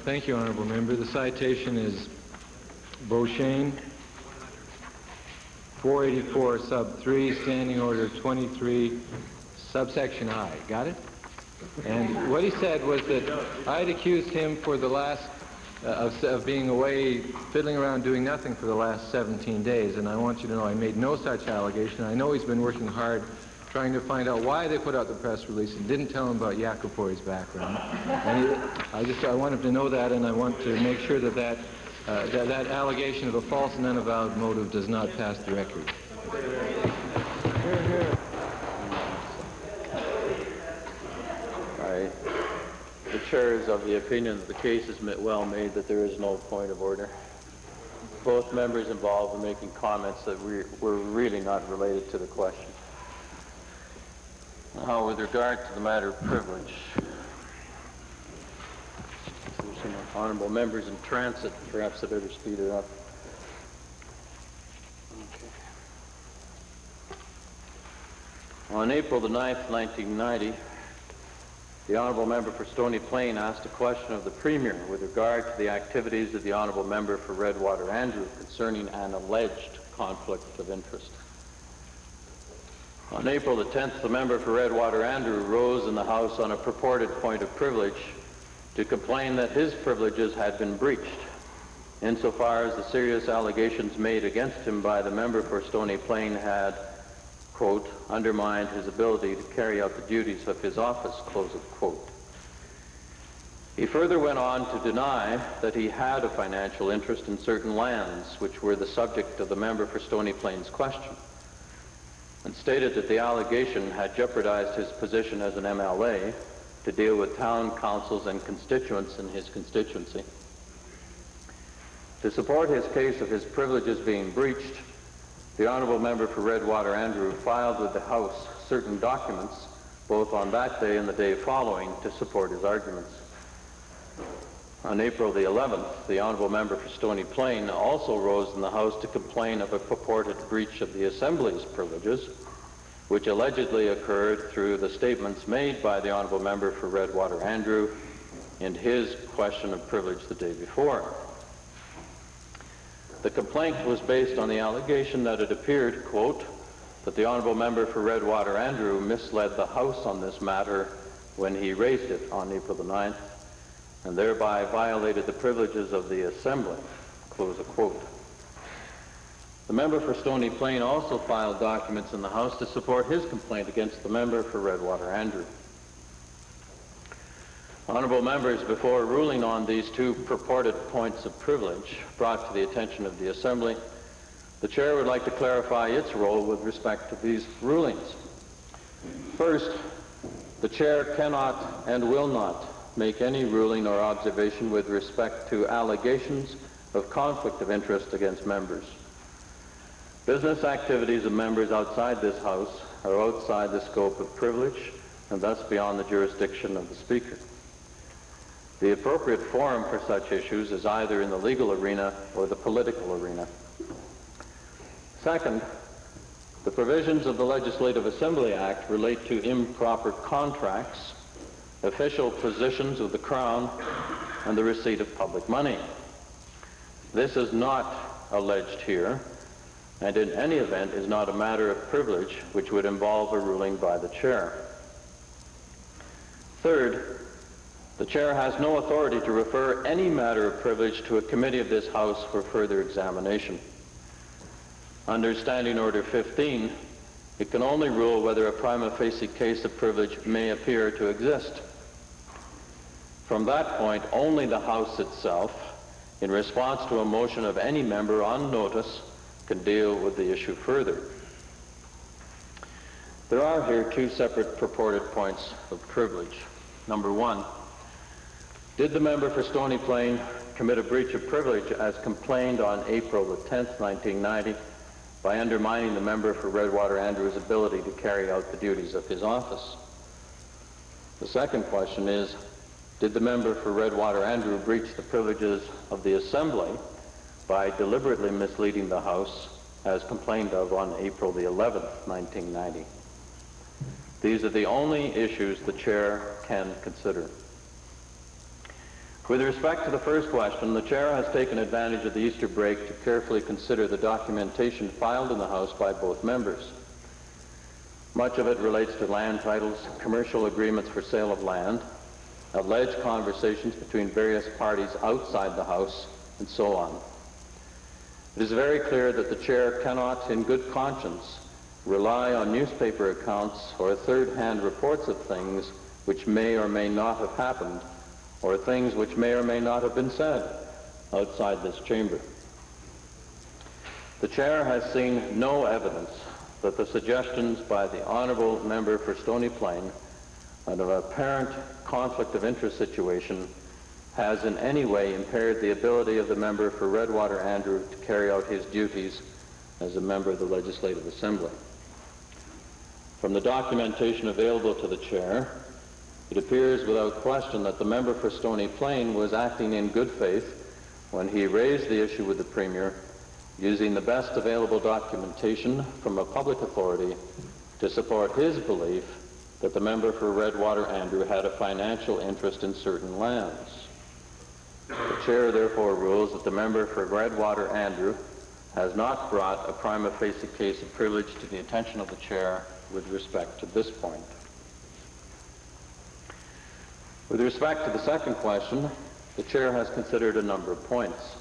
thank you, Honourable Member. The citation is Beauchesne, 484 sub 3, Standing Order 23, subsection I. Got it? And what he said was that I had accused him for the last of being away fiddling around doing nothing for the last 17 days, and I want you to know I made no such allegation. I know he's been working hard trying to find out why they put out the press release and didn't tell him about Jakopori's background. And I want him to know that, and I want to make sure that that allegation of a false and unavowed motive does not pass the record. Here, here. The chair is of the opinion that the case is well made, that there is no point of order. Both members involved are making comments that were really not related to the question. Now, with regard to the matter of privilege, there's some honourable members in transit. Perhaps I better speed it up. Okay. On April the 9th, 1990, the Honourable Member for Stony Plain asked a question of the Premier with regard to the activities of the Honourable Member for Redwater Andrew concerning an alleged conflict of interest. On April the 10th, the member for Redwater Andrew rose in the House on a purported point of privilege to complain that his privileges had been breached, insofar as the serious allegations made against him by the member for Stony Plain had, quote, undermined his ability to carry out the duties of his office, close of quote. He further went on to deny that he had a financial interest in certain lands which were the subject of the member for Stony Plain's question, and stated that the allegation had jeopardized his position as an MLA to deal with town councils and constituents in his constituency. To support his case of his privileges being breached, the Honourable Member for Redwater Andrew filed with the House certain documents, both on that day and the day following, to support his arguments. On April the 11th, the Honourable Member for Stony Plain also rose in the House to complain of a purported breach of the Assembly's privileges, which allegedly occurred through the statements made by the Honourable Member for Redwater Andrew in his question of privilege the day before. The complaint was based on the allegation that it appeared, quote, that the Honourable Member for Redwater Andrew misled the House on this matter when he raised it on April the 9th, and thereby violated the privileges of the Assembly, close of quote. The member for Stony Plain also filed documents in the House to support his complaint against the member for Redwater Andrew. Honourable members, before ruling on these two purported points of privilege brought to the attention of the Assembly, the Chair would like to clarify its role with respect to these rulings. First, the Chair cannot and will not make any ruling or observation with respect to allegations of conflict of interest against members. Business activities of members outside this House are outside the scope of privilege and thus beyond the jurisdiction of the Speaker. The appropriate forum for such issues is either in the legal arena or the political arena. Second, The provisions of the Legislative Assembly Act relate to improper contracts, official positions of the Crown, and the receipt of public money. This is not alleged here, and in any event is not a matter of privilege which would involve a ruling by the chair. Third, the chair has no authority to refer any matter of privilege to a committee of this House for further examination. Under Standing Order 15, it can only rule whether a prima facie case of privilege may appear to exist. From that point, only the House itself, in response to a motion of any member on notice, can deal with the issue further. There are here two separate purported points of privilege. Number one, did the member for Stony Plain commit a breach of privilege as complained on April the 10th, 1990, by undermining the member for Redwater Andrew's ability to carry out the duties of his office? The second question is, did the member for Redwater Andrew breach the privileges of the Assembly by deliberately misleading the House as complained of on April the 11th, 1990? These are the only issues the chair can consider. With respect to the first question, the chair has taken advantage of the Easter break to carefully consider the documentation filed in the House by both members. Much of it relates to land titles, commercial agreements for sale of land, alleged conversations between various parties outside the House, and so on. It is very clear that the chair cannot, in good conscience, rely on newspaper accounts or third-hand reports of things which may or may not have happened, or things which may or may not have been said outside this chamber. The chair has seen no evidence that the suggestions by the honourable member for Stony Plain of an apparent conflict of interest situation has in any way impaired the ability of the member for Redwater Andrew to carry out his duties as a member of the Legislative Assembly. From the documentation available to the chair, it appears without question that the member for Stony Plain was acting in good faith when he raised the issue with the Premier, using the best available documentation from a public authority to support his belief that the member for Redwater Andrew had a financial interest in certain lands. The chair therefore rules that the member for Redwater Andrew has not brought a prima facie case of privilege to the attention of the chair with respect to this point. With respect to the second question, the chair has considered a number of points.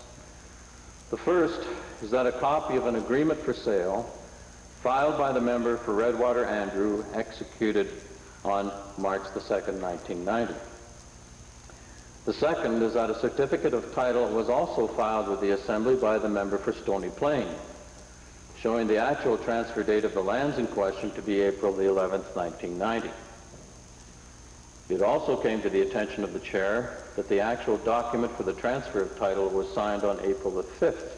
The first is that a copy of an agreement for sale filed by the member for Redwater Andrew executed on March the 2nd, 1990. The second is that a certificate of title was also filed with the Assembly by the member for Stony Plain, showing the actual transfer date of the lands in question to be April the 11th, 1990. It also came to the attention of the chair that the actual document for the transfer of title was signed on April the 5th,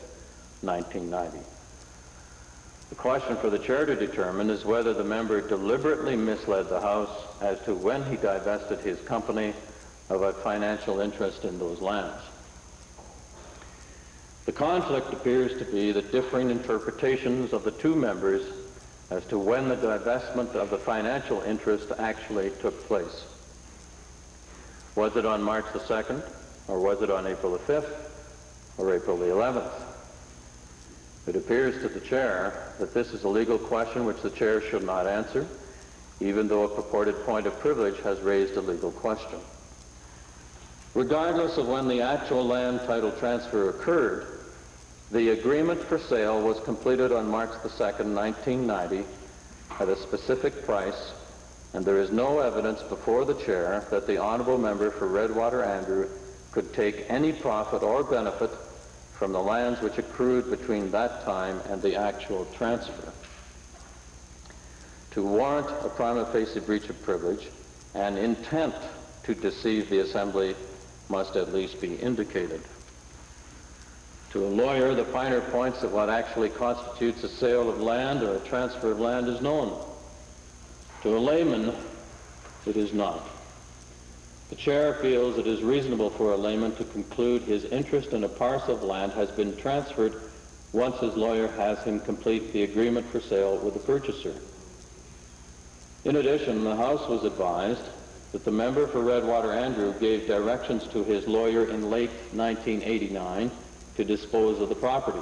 1990. The question for the chair to determine is whether the member deliberately misled the House as to when he divested his company of a financial interest in those lands. The conflict appears to be the differing interpretations of the two members as to when the divestment of the financial interest actually took place. Was it on March the 2nd, or was it on April the 5th, or April the 11th? It appears to the chair that this is a legal question which the chair should not answer, even though a purported point of privilege has raised a legal question. Regardless of when the actual land title transfer occurred, the agreement for sale was completed on March the 2nd, 1990, at a specific price, and there is no evidence before the chair that the honourable member for Redwater Andrew could take any profit or benefit from the lands which accrued between that time and the actual transfer. To warrant a prima facie breach of privilege, an intent to deceive the Assembly must at least be indicated. To a lawyer, the finer points of what actually constitutes a sale of land or a transfer of land is known. To a layman, it is not. The chair feels it is reasonable for a layman to conclude his interest in a parcel of land has been transferred once his lawyer has him complete the agreement for sale with the purchaser. In addition, the House was advised that the member for Redwater Andrew gave directions to his lawyer in late 1989 to dispose of the property.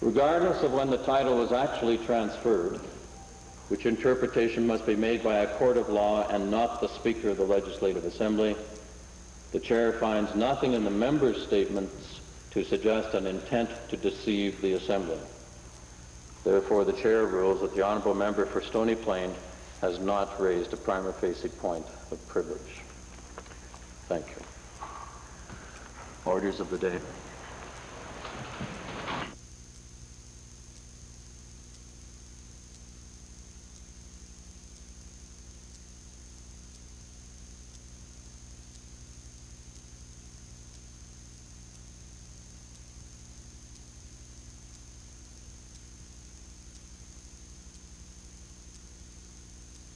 Regardless of when the title was actually transferred, which interpretation must be made by a court of law and not the Speaker of the Legislative Assembly, the Chair finds nothing in the members' statements to suggest an intent to deceive the Assembly. Therefore, the Chair rules that the Honourable Member for Stony Plain has not raised a prima facie point of privilege. Thank you. Orders of the day.